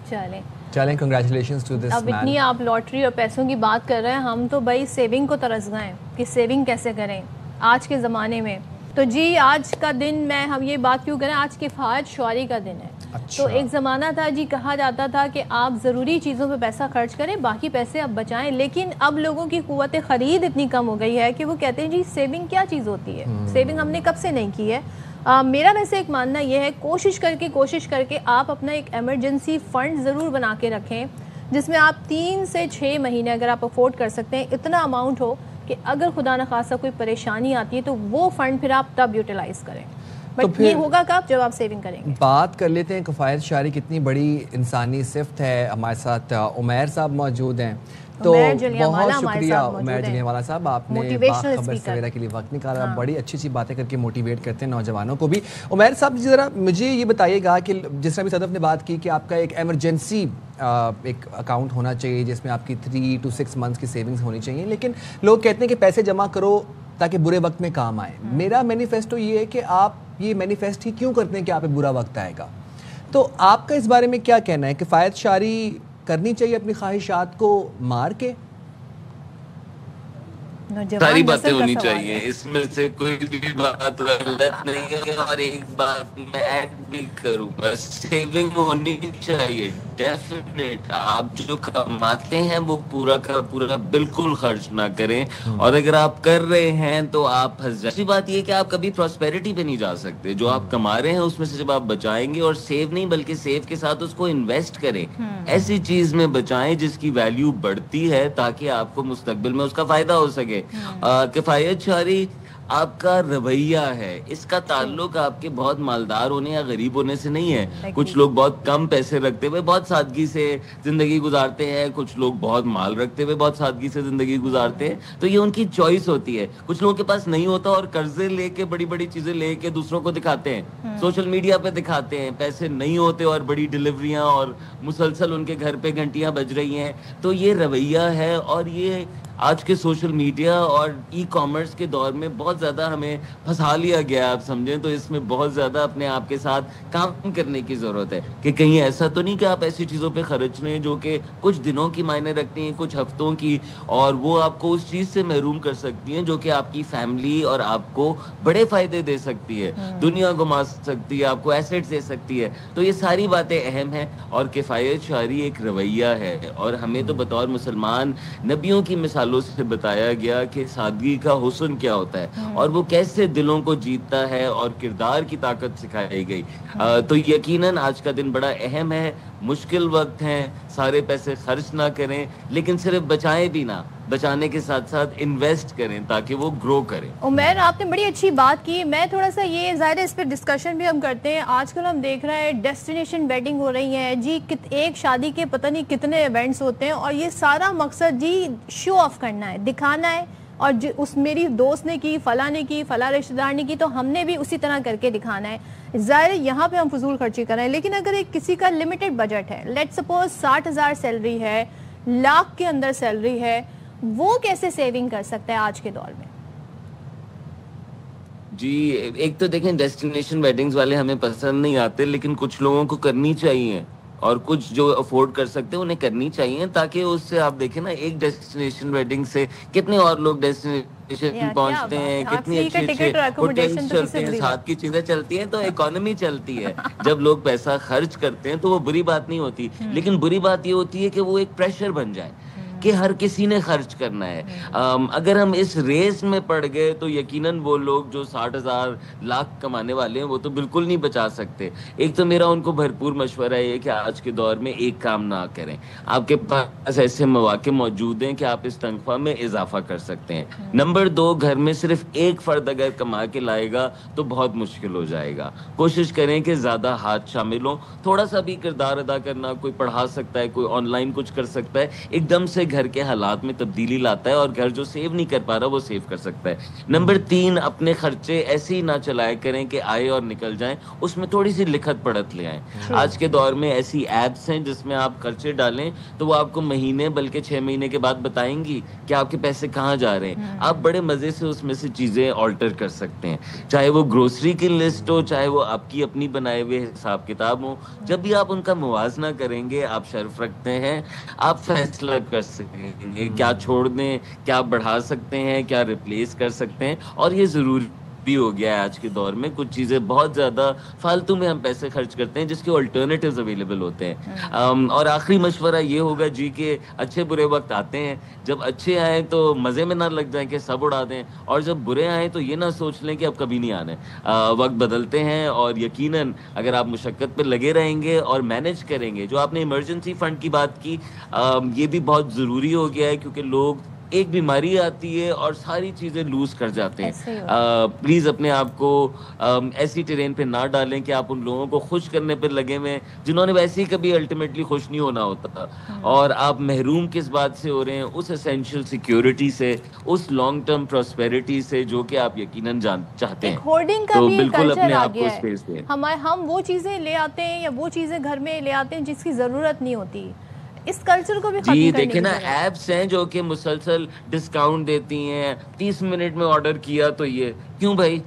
چلیں کنگریچولیشنز ٹو دس. اب اتنی آپ لاٹری اور پیسوں کی بات کر رہے ہیں، ہم تو بھائی سیونگ کو ترس گئے ہیں کہ سیونگ کیسے کریں آج کے زمانے میں. تو جی آج کا دن ہم یہ بات کیوں کریں، آج کفایت شعاری کا دن ہے. تو ایک زمانہ تھا جی کہا جاتا تھا کہ آپ ضروری چیزوں پہ پیسہ خرچ کریں باقی پیسے اب بچائیں، لیکن اب لوگوں کی قوت خرید اتنی کم ہو گئی ہے کہ وہ کہتے ہیں جی سیونگ کیا چیز ہوتی ہے، سیونگ ہم نے کب سے نہیں کی ہے۔ میرا ویسے ایک ماننا یہ ہے کوشش کر کے آپ اپنا ایک ایمرجنسی فنڈ ضرور بنا کے رکھیں جس میں آپ 3 سے 6 مہینے اگر آپ افورڈ کر سکتے ہیں اتنا اماؤنٹ ہو کہ اگر خدا نخواستہ کوئی پریشانی آتی ہے تو وہ فنڈ پھر آپ تب یوٹیلائز کریں، بٹ یہ ہوگا کب جب آپ سیونگ کریں گے۔ بات کر لیتے ہیں کفایت شاعری کتنی بڑی انسانی صفت ہے۔ ہمارے ساتھ عمیر صاحب موجود ہیں، تو بہت شکریہ عمیر جلیانوالہ صاحب، آپ نے خبر سویرا کے لیے وقت نکالا، بڑی اچھی اچھی باتیں کر کے موٹیویٹ کرتے ہیں نوجوانوں کو بھی۔ عمیر صاحب ذرا مجھے یہ بتائیے گا کہ جس طرح بھی صدف نے بات کی کہ آپ کا ایک ایمرجنسی ایک اکاؤنٹ ہونا چاہیے جس میں آپ کی 3 to 6 months کی سیونگز ہونی چاہیے، لیکن لوگ کہتے ہیں کہ پیسے جمع کرو تاکہ برے وقت میں کام آئے۔ میرا مینیفیسٹو یہ ہے کہ آپ یہ مینیفیسٹ ہی کیوں کرتے ہیں کہ آپ پہ برا وقت آئے گا، تو آپ کا اس بارے میں کیا کہنا ہے؟ کفایت شعاری کرنی چاہیے اپنی خواہشات کو مار کے؟ ساری باتیں ہونی چاہیے، اس میں سے کوئی بھی بات غلط نہیں ہے، اور ایک بات میں ایڈ بھی کروں گا، سیونگ ہونی چاہیے ڈیفینیٹ۔ آپ جو کماتے ہیں وہ پورا کا پورا بالکل خرچ نہ کریں، اور اگر آپ کر رہے ہیں تو آپ پھنس جائیں۔ بات یہ کہ آپ کبھی پراسپیرٹی پہ نہیں جا سکتے، جو آپ کما رہے ہیں اس میں سے جب آپ بچائیں گے، اور سیو نہیں بلکہ سیو کے ساتھ اس کو انویسٹ کریں، ایسی چیز میں بچائیں جس کی ویلیو بڑھتی ہے تاکہ آپ کو مستقبل میں اس کا فائدہ ہو سکے۔ کفایت شعاری آپ کا رویہ ہے، اس کا تعلق آپ کے بہت مالدار ہونے یا غریب ہونے سے نہیں ہے۔ کچھ لوگ بہت کم پیسے رکھتے ہوئے بہت سادگی سے زندگی گزارتے ہیں، کچھ لوگ بہت مال رکھتے ہوئے بہت سادگی سے زندگی گزارتے ہیں، تو یہ ان کی چوائس ہوتی ہے۔ کچھ لوگوں کے پاس نہیں ہوتا اور قرضے لے کے بڑی بڑی چیزیں لے کے دوسروں کو دکھاتے ہیں، سوشل میڈیا پہ دکھاتے ہیں، پیسے نہیں ہوتے اور بڑی ڈیلیوریاں اور مسلسل ان کے گھر پہ گھنٹیاں بج رہی ہیں۔ تو یہ رویہ ہے، اور یہ آج کے سوشل میڈیا اور ای کامرس کے دور میں بہت زیادہ ہمیں پھنسا لیا گیا، آپ سمجھیں تو اس میں بہت زیادہ اپنے آپ کے ساتھ کام کرنے کی ضرورت ہے کہ کہیں ایسا تو نہیں کہ آپ ایسی چیزوں پہ خرچ لیں جو کہ کچھ دنوں کی معنی رکھتی ہیں، کچھ ہفتوں کی، اور وہ آپ کو اس چیز سے محروم کر سکتی ہیں جو کہ آپ کی فیملی اور آپ کو بڑے فائدے دے سکتی ہے، دنیا گھما سکتی ہے، آپ کو ایسیٹس دے سکتی ہے۔ تو یہ ساری باتیں اہم ہیں، اور کفایت شعاری ایک رویہ ہے، اور ہمیں تو بطور مسلمان نبیوں کی مثال سے بتایا گیا کہ سادگی کا حسن کیا ہوتا ہے، اور وہ کیسے دلوں کو جیتتا ہے، اور کردار کی طاقت سکھائی گئی۔ تو یقیناً آج کا دن بڑا اہم ہے، مشکل وقت ہیں، سارے پیسے خرچ نہ کریں، لیکن صرف بچائیں بھی نہ، بچانے کے ساتھ ساتھ انویسٹ کریں تاکہ وہ گرو کریں۔ عمیر آپ نے بڑی اچھی بات کی، میں تھوڑا سا یہ ظاہر ہے اس پہ ڈسکشن بھی ہم کرتے ہیں۔ آج کل ہم دیکھ رہے ہیں ڈیسٹینیشن ویڈنگ ہو رہی ہیں جی، ایک شادی کے پتہ نہیں کتنے ایونٹس ہوتے ہیں، اور یہ سارا مقصد جی شو آف کرنا ہے، دکھانا ہے، اور اس میری دوست نے کی، فلاں نے کی، فلاں رشتہ دار نے کی، تو ہم نے بھی اسی طرح کر کے دکھانا ہے۔ ظاہر یہاں پہ ہم فضول خرچی کر رہے ہیں، لیکن اگر ایک کسی کا لمیٹڈ بجٹ ہے، لیٹ سپوز 60,000 سیلری ہے، لاکھ کے اندر سیلری ہے، وہ کیسے سیونگ کر سکتا ہے آج کے دور میں؟ جی ایک تو دیکھیں ڈیسٹینیشن ویڈنگز والے ہمیں پسند نہیں آتے، لیکن کچھ لوگوں کو کرنی چاہیے، اور کچھ جو افورڈ کر سکتے ہیں انہیں کرنی چاہیے، تاکہ اس سے آپ دیکھیں نا ایک ڈیسٹینیشن ویڈنگ سے کتنے اور لوگ ڈیسٹینیشن پہنچتے ہیں، کتنی اچھی اچھی ہوٹلز چلتے ہیں، ساتھ کی چیزیں چلتی ہیں، تو اکانومی چلتی ہے۔ جب لوگ پیسہ خرچ کرتے ہیں تو وہ بری بات نہیں ہوتی، لیکن بری بات یہ ہوتی ہے کہ وہ ایک پریشر بن جائے کہ ہر کسی نے خرچ کرنا ہے۔ اگر ہم اس ریس میں پڑ گئے تو یقیناً وہ لوگ جو 60,000 لاکھ کمانے والے ہیں وہ تو بالکل نہیں بچا سکتے۔ ایک تو میرا ان کو بھرپور مشورہ ہے کہ آج کے دور میں ایک کام نہ کریں، آپ کے پاس ایسے مواقع موجود ہیں کہ آپ اس تنخواہ میں اضافہ کر سکتے ہیں۔ نمبر 2، گھر میں صرف ایک فرد اگر کما کے لائے گا تو بہت مشکل ہو جائے گا۔ کوشش کریں کہ زیادہ ہاتھ شامل ہوں، تھوڑا سا بھی کردار ادا کرنا، کوئی پڑھا سکتا ہے، کوئی آن لائن کچھ کر سکتا ہے، ایک دم سے گھر کے حالات میں تبدیلی لاتا ہے، اور گھر جو سیو نہیں کر پا رہا وہ سیو کر سکتا ہے۔ نمبر 3، اپنے خرچے ایسے ہی نہ چلایا کریں کہ آئے اور نکل جائیں، اس میں تھوڑی سی لکھت پڑھت لے آئیں۔ آج کے دور میں ایسی ایپس ہیں جس میں آپ خرچے ڈالیں تو وہ آپ کو مہینے بلکہ 6 مہینے کے بعد بتائیں گی کہ آپ کے پیسے کہاں جا رہے ہیں۔ آپ بڑے مزے سے اس میں سے چیزیں آلٹر کر سکتے ہیں، چاہے وہ گروسری کی لسٹ ہو، چاہے وہ آپ کی اپنی بنائے ہوئے حساب کتاب ہو۔ جب بھی آپ ان کا موازنہ کریں گے، آپ شرف رکھتے ہیں، آپ فیصلہ کر سکیں گے کیا چھوڑ دیں، کیا بڑھا سکتے ہیں، کیا ریپلیس کر سکتے ہیں، اور یہ ضروری بھی ہو گیا ہے آج کے دور میں. کچھ چیزیں بہت زیادہ فالتو میں ہم پیسے خرچ کرتے ہیں جس کے آلٹرنیٹیوز اویلیبل ہوتے ہیں. اور آخری مشورہ یہ ہوگا جی کہ اچھے برے وقت آتے ہیں. جب اچھے آئیں تو مزے میں نہ لگ جائیں کہ سب اڑا دیں, اور جب برے آئیں تو یہ نہ سوچ لیں کہ اب کبھی نہیں آنے. وقت بدلتے ہیں, اور یقیناً اگر آپ مشقت پہ لگے رہیں گے اور مینیج کریں گے. جو آپ نے ایمرجنسی فنڈ کی بات کی, یہ بھی بہت ضروری ہو گیا ہے کیونکہ لوگ ایک بیماری آتی ہے اور ساری چیزیں لوز کر جاتے ہیں. پلیز اپنے آپ کو ایسی ٹرین پہ نہ ڈالیں کہ آپ ان لوگوں کو خوش کرنے پہ لگے ہوئے جنہوں نے ویسے ہی کبھی الٹیمیٹلی خوش نہیں ہونا ہوتا, اور آپ محروم کس بات سے ہو رہے ہیں, اس اسینشیل سیکیورٹی سے, اس لانگ ٹرم پراسپیرٹی سے جو کہ آپ یقیناً چاہتے ہیں. ہورڈنگ کا بھی بالکل اپنے کلچر آ آپ کو گیا اسپیس دیں. ہے. ہم وہ چیزیں لے آتے ہیں یا وہ چیزیں گھر میں لے آتے ہیں جس کی ضرورت نہیں ہوتی. اس کلچر کو بھی ختم جی کرنے کی دیکھیں نا, ضرورت ہے. ایپس ہیں جو کہ مسلسل ڈسکاؤنٹ دیتی ہیں, 30 منٹ میں آرڈر کیا تو یہ کیوں بھائی.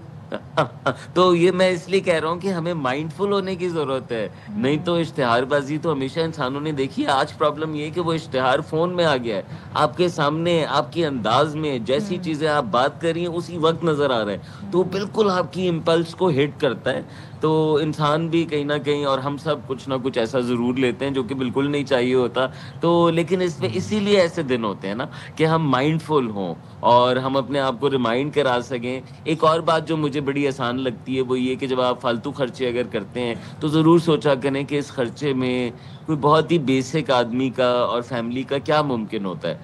تو یہ میں اس لیے کہہ رہا ہوں کہ ہمیں مائنڈ فل ہونے کی ضرورت ہے, نہیں تو اشتہار بازی تو ہمیشہ انسانوں نے دیکھی ہے. آج پرابلم یہ ہے کہ وہ اشتہار فون میں آ گیا ہے, آپ کے سامنے, آپ کے انداز میں جیسی چیزیں آپ بات کر رہی ہیں اسی وقت نظر آ رہا ہے, تو بالکل آپ کی امپلس کو ہٹ کرتا ہے. تو انسان بھی کہیں نہ کہیں, اور ہم سب کچھ نہ کچھ ایسا ضرور لیتے ہیں جو کہ بالکل نہیں چاہیے ہوتا. تو لیکن اس میں اسی لیے ایسے دن ہوتے ہیں نا کہ ہم مائنڈ فل ہوں اور ہم اپنے آپ کو ریمائنڈ کرا سکیں. ایک اور بات جو مجھے بڑی آسان لگتی ہے وہ یہ کہ جب آپ فالتو خرچے اگر کرتے ہیں تو ضرور سوچا کریں کہ اس خرچے میں کوئی بہت ہی بیسک آدمی کا اور فیملی کا کیا ممکن ہوتا ہے.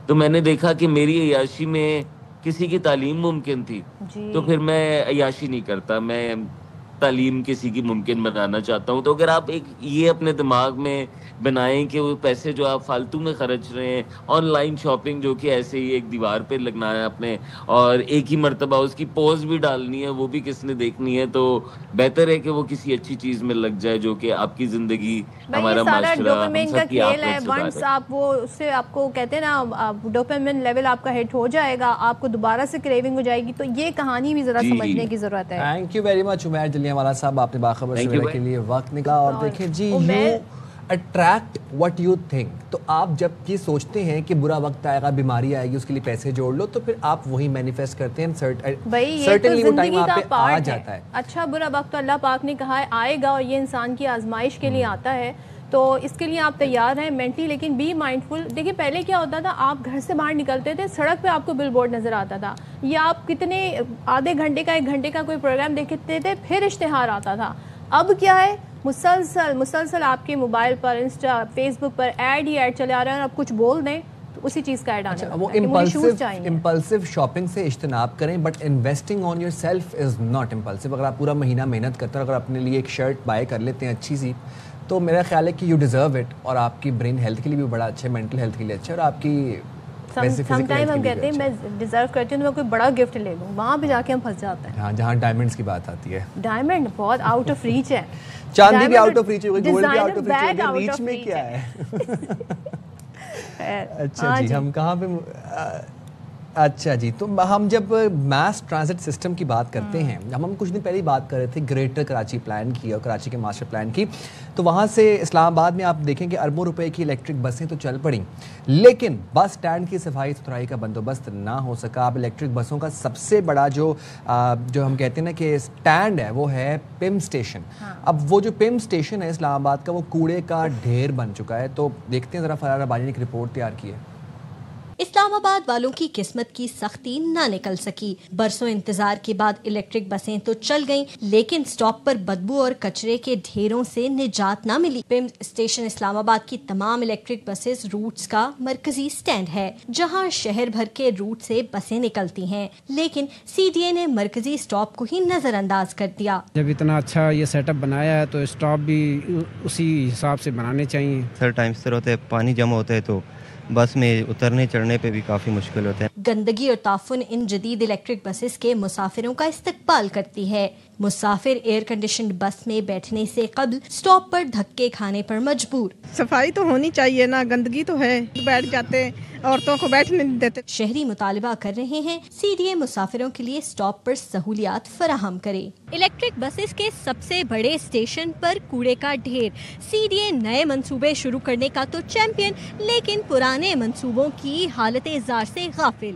تو میں نے دیکھا کہ میری عیاشی میں کسی کی تعلیم ممکن تھی, تو پھر میں عیاشی نہیں کرتا, میں تعلیم کسی کی ممکن بنانا چاہتا ہوں. تو اگر آپ ایک یہ اپنے دماغ میں بنائیں کہ وہ پیسے جو آپ فالتو میں خرچ رہے ہیں, آن لائن شاپنگ جو کہ ایسے ہی ایک دیوار پہ لگنا ہے اپنے, اور ایک ہی مرتبہ اس کی پوز بھی ڈالنی ہے, وہ بھی کس نے دیکھنی ہے, تو بہتر ہے کہ وہ کسی اچھی چیز میں لگ جائے جو کہ آپ کی زندگی, ہمارا معاشرہ, ہم سب کی آخرت سدھارے. ونس آپ وہ اس سے آپ کو کہتے ہیں نا ڈوپامین لیول آپ کا ہٹ ہو جائے گا, آپ کو دوبارہ سے کریونگ ہو جائے گی. تو یہ کہانی بھی ذرا سمجھنے کی ضرورت ہے. تھینک یو ویری مچ عمیر جلیانوالہ صاحب, آپ نے باخبر سویرے کے لیے وقت نکالا. اور دیکھیں جی, you attract what you think. تو آپ جب یہ سوچتے ہیں کہ برا وقت آئے گا, بیماری آئے گی, اس کے لیے پیسے جوڑ لو, تو پھر آپ وہی مینیفیسٹ کرتے ہیں. سرٹنلی وہ ٹائم آپ پہ آ جاتا ہے. اچھا برا وقت تو اللہ پاک نے کہا ہے آئے گا, اور یہ انسان کی آزمائش کے لیے آتا ہے, تو اس کے لیے آپ تیار ہیں مینٹلی. لیکن بی مائنڈ فل. دیکھیے پہلے کیا ہوتا تھا, آپ گھر سے باہر نکلتے تھے, سڑک پہ آپ کو بل بورڈ نظر آتا تھا, یا آپ کتنے آدھے گھنٹے کا 1 گھنٹے کا کوئی پروگرام دیکھتے تھے, پھر اشتہار آتا تھا. اب کیا ہے, مسلسل آپ کے موبائل پر, انسٹا, فیس بک پر ایڈ ہی ایڈ چلے آ رہے ہیں, اور آپ کچھ بول دیں تو اسی چیز کا ایڈ آنے لگتا ہے. وہ امپلسو شاپنگ سے اجتناب کریں, but investing on your self is not impulsive. اگر آپ پورا مہینہ محنت کرتے ہیں, اگر اپنے لیے ایک شرٹ بائی کر لیتے ہیں اچھی سی, تو میرا خیال ہے کہ یو ڈیزرو اٹ, اور آپ کی برین ہیلتھ کے لیے بھی بڑا اچھا ہے, مینٹل ہیلتھ کے لیے اچھا, اور آپ کی سم ٹائم ہم کہتے ہیں میں ڈیزرو کرتی ہوں تو میں کوئی بڑا گفٹ لے لوں, وہاں پہ جا کے ہم پھنس جاتے ہیں. ہاں, جہاں ڈائمنڈس کی بات آتی ہے, ڈائمنڈ بہت آؤٹ آف ریچ ہے, چاندی بھی آؤٹ آف ریچ ہے, گولڈ بھی آؤٹ آف ریچ ہے, ریچ میں کیا ہے. اچھا جی, ہم کہاں پہ, اچھا جی, تو ہم جب میس ٹرانزٹ سسٹم کی بات کرتے ہیں, ہم کچھ دن پہلے ہی بات کر رہے تھے گریٹر کراچی پلان کی اور کراچی کے ماسٹر پلان کی. تو وہاں سے اسلام آباد میں آپ دیکھیں کہ اربوں روپے کی الیکٹرک بسیں تو چل پڑیں, لیکن بس اسٹینڈ کی صفائی ستھرائی کا بندوبست نہ ہو سکا. اب الیکٹرک بسوں کا سب سے بڑا جو ہم کہتے ہیں نا کہ اسٹینڈ ہے وہ ہے پم اسٹیشن. اب وہ جو پم اسٹیشن ہے اسلام آباد کا, وہ کوڑے کا ڈھیر بن چکا ہے. تو دیکھتے ہیں ذرا فرار ربانی نے ایک رپورٹ تیار کی ہے. اسلام آباد والوں کی قسمت کی سختی نہ نکل سکی. برسوں انتظار کے بعد الیکٹرک بسیں تو چل گئیں, لیکن سٹاپ پر بدبو اور کچرے کے ڈھیروں سے نجات نہ ملی. پم اسٹیشن اسلام آباد کی تمام الیکٹرک بسز روٹس کا مرکزی سٹینڈ ہے, جہاں شہر بھر کے روٹ سے بسیں نکلتی ہیں, لیکن سی ڈی اے نے مرکزی سٹاپ کو ہی نظر انداز کر دیا. جب اتنا اچھا یہ سیٹ اپ بنایا ہے تو سٹاپ بھی اسی حساب سے بنانے چاہیے. سر ٹائم سے ہوتے پانی جمع ہوتا ہے تو بس میں اترنے چڑھنے پہ بھی کافی مشکل ہوتا ہے. گندگی اور تعفن ان جدید الیکٹرک بسز کے مسافروں کا استقبال کرتی ہے. مسافر ایئر کنڈیشنڈ بس میں بیٹھنے سے قبل سٹاپ پر دھکے کھانے پر مجبور. صفائی تو ہونی چاہیے نا, گندگی تو ہے, بیٹھ جاتے ہیں, عورتوں کو بیٹھنے نہیں دیتے. شہری مطالبہ کر رہے ہیں سی ڈی اے مسافروں کے لیے سٹاپ پر سہولیات فراہم کرے. الیکٹرک بسز کے سب سے بڑے اسٹیشن پر کوڑے کا ڈھیر. سی ڈی اے نئے منصوبے شروع کرنے کا تو چیمپئن, لیکن پرانے منصوبوں کی حالت زار سے غافل.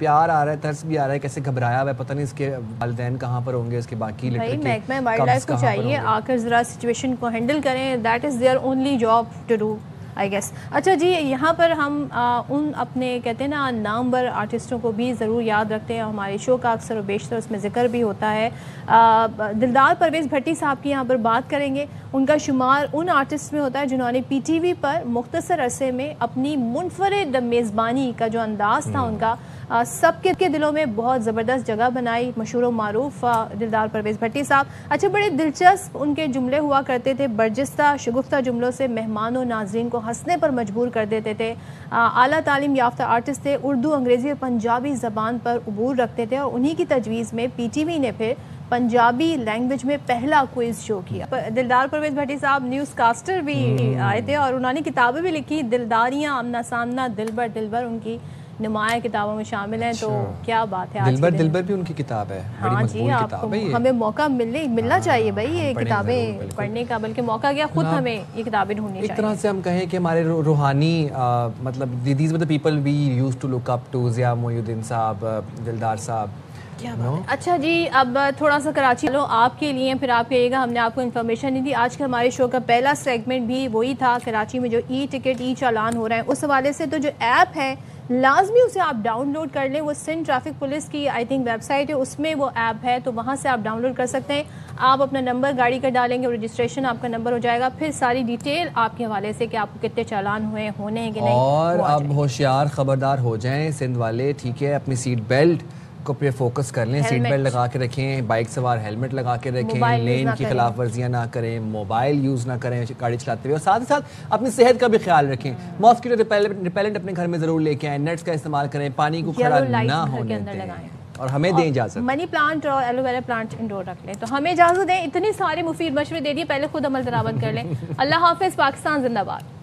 پیار آ رہا ہے, ترس بھی آ رہا ہے, کیسے گھبرایا ہوا ہے, پتہ نہیں اس کے والدین کہاں پر ہوں گے, اس کے باقی بھائی محکمہ وائلڈ لائف کو چاہیے آ کر ذرا سچویشن کو ہینڈل کریں, that is their only job to do I guess. اچھا جی, یہاں پر ہم ان اپنے کہتے ہیں نا نامور آرٹسٹوں کو بھی ضرور یاد رکھتے ہیں, ہمارے شو کا اکثر و بیشتر اس میں ذکر بھی ہوتا ہے. دلدار پرویز بھٹی صاحب کی یہاں پر بات کریں گے. ان کا شمار ان آرٹسٹ میں ہوتا ہے جنہوں نے پی ٹی وی پر مختصر عرصے میں اپنی منفرد میزبانی کا جو انداز تھا ان کا سب کے دلوں میں بہت زبردست جگہ بنائی. مشہور و معروف دلدار پرویز بھٹی صاحب. اچھا, بڑے دلچسپ ان کے جملے ہوا کرتے تھے, برجستہ شگفتہ جملوں سے مہمان و ناظرین کو ہنسنے پر مجبور کر دیتے تھے. اعلیٰ تعلیم یافتہ آرٹسٹ تھے, اردو, انگریزی اور پنجابی زبان پر عبور رکھتے تھے, اور انہی کی تجویز میں پی ٹی وی نے پھر پنجابی لینگویج میں پہلا کوئز شو کیا. دلدار پرویز بھٹی صاحب نیوز کاسٹر بھی آئے تھے اور انہوں نے کتابیں بھی لکھی, دلداریاں, آمنا سامنا, دلبر دلبر ان کی نمایاں کتابوں میں شامل ہیں. تو کیا بات ہے, دلبر بھی ان کی کتاب ہے. ہاں جی, آپ کو ہمیں موقع ملنا چاہیے بھائی یہ کتابیں پڑھنے کا, بلکہ موقع کیا خود ہمیں یہ کتابیں ڈھونڈنی چاہیے. ایک طرح سے ہم کہیں کہ ہمارے روحانی مطلب these with people we use to look up to, Zia Mohiuddin صاحب, دلدار صاحب. اچھا جی, اب تھوڑا سا کراچی لو آپ کے لیے, پھر آپ کہیے گا ہم نے آپ کو انفارمیشن نہیں دی. آج کے ہمارے شو کا پہلا سیگمنٹ بھی وہی تھا, کراچی میں جو ای ٹکٹ, ای چالان ہو رہا ہے اس حوالے سے. تو جو ایپ ہے لازمی اسے آپ ڈاؤن لوڈ کر لیں, وہ سندھ ٹریفک پولیس کی آئی تھنک ویب سائٹ ہے, اس میں وہ ایپ ہے, تو وہاں سے آپ ڈاؤن لوڈ کر سکتے ہیں. آپ اپنا نمبر گاڑی کا ڈالیں گے, رجسٹریشن آپ کا نمبر ہو جائے گا, پھر ساری ڈیٹیل آپ کے حوالے سے کہ آپ کو کتنے چالان ہونے ہیں کہ نہیں. اور اب ہوشیار خبردار ہو جائیں سندھ والے, ٹھیک ہے, اپنی سیٹ بیلٹ کو پہ فوکس کر لیں, سیٹ بیلٹ لگا کے رکھیں, بائک سوار ہیلمٹ لگا کے رکھیں, لین کی خلاف ورزیاں نہ کریں, موبائل یوز نہ کریں گاڑی چلاتے ہوئے, اور ساتھ ہی ساتھ اپنی صحت کا بھی خیال رکھیں. ماسکیٹو ریپیلنٹ اپنے گھر میں ضرور لے کے آئیں, نیٹس کا استعمال کریں, پانی کو کھڑا نہ ہونے دیں, اور ہمیں دیں اجازت. منی پلانٹ اور ایلو ویرا پلانٹ انڈور رکھ لیں, تو ہمیں اجازت دیں. اتنے سارے مفید مشورے دے دیے, پہلے خود عمل درآمد کر لیں. اللہ حافظ, پاکستان زندہ باد.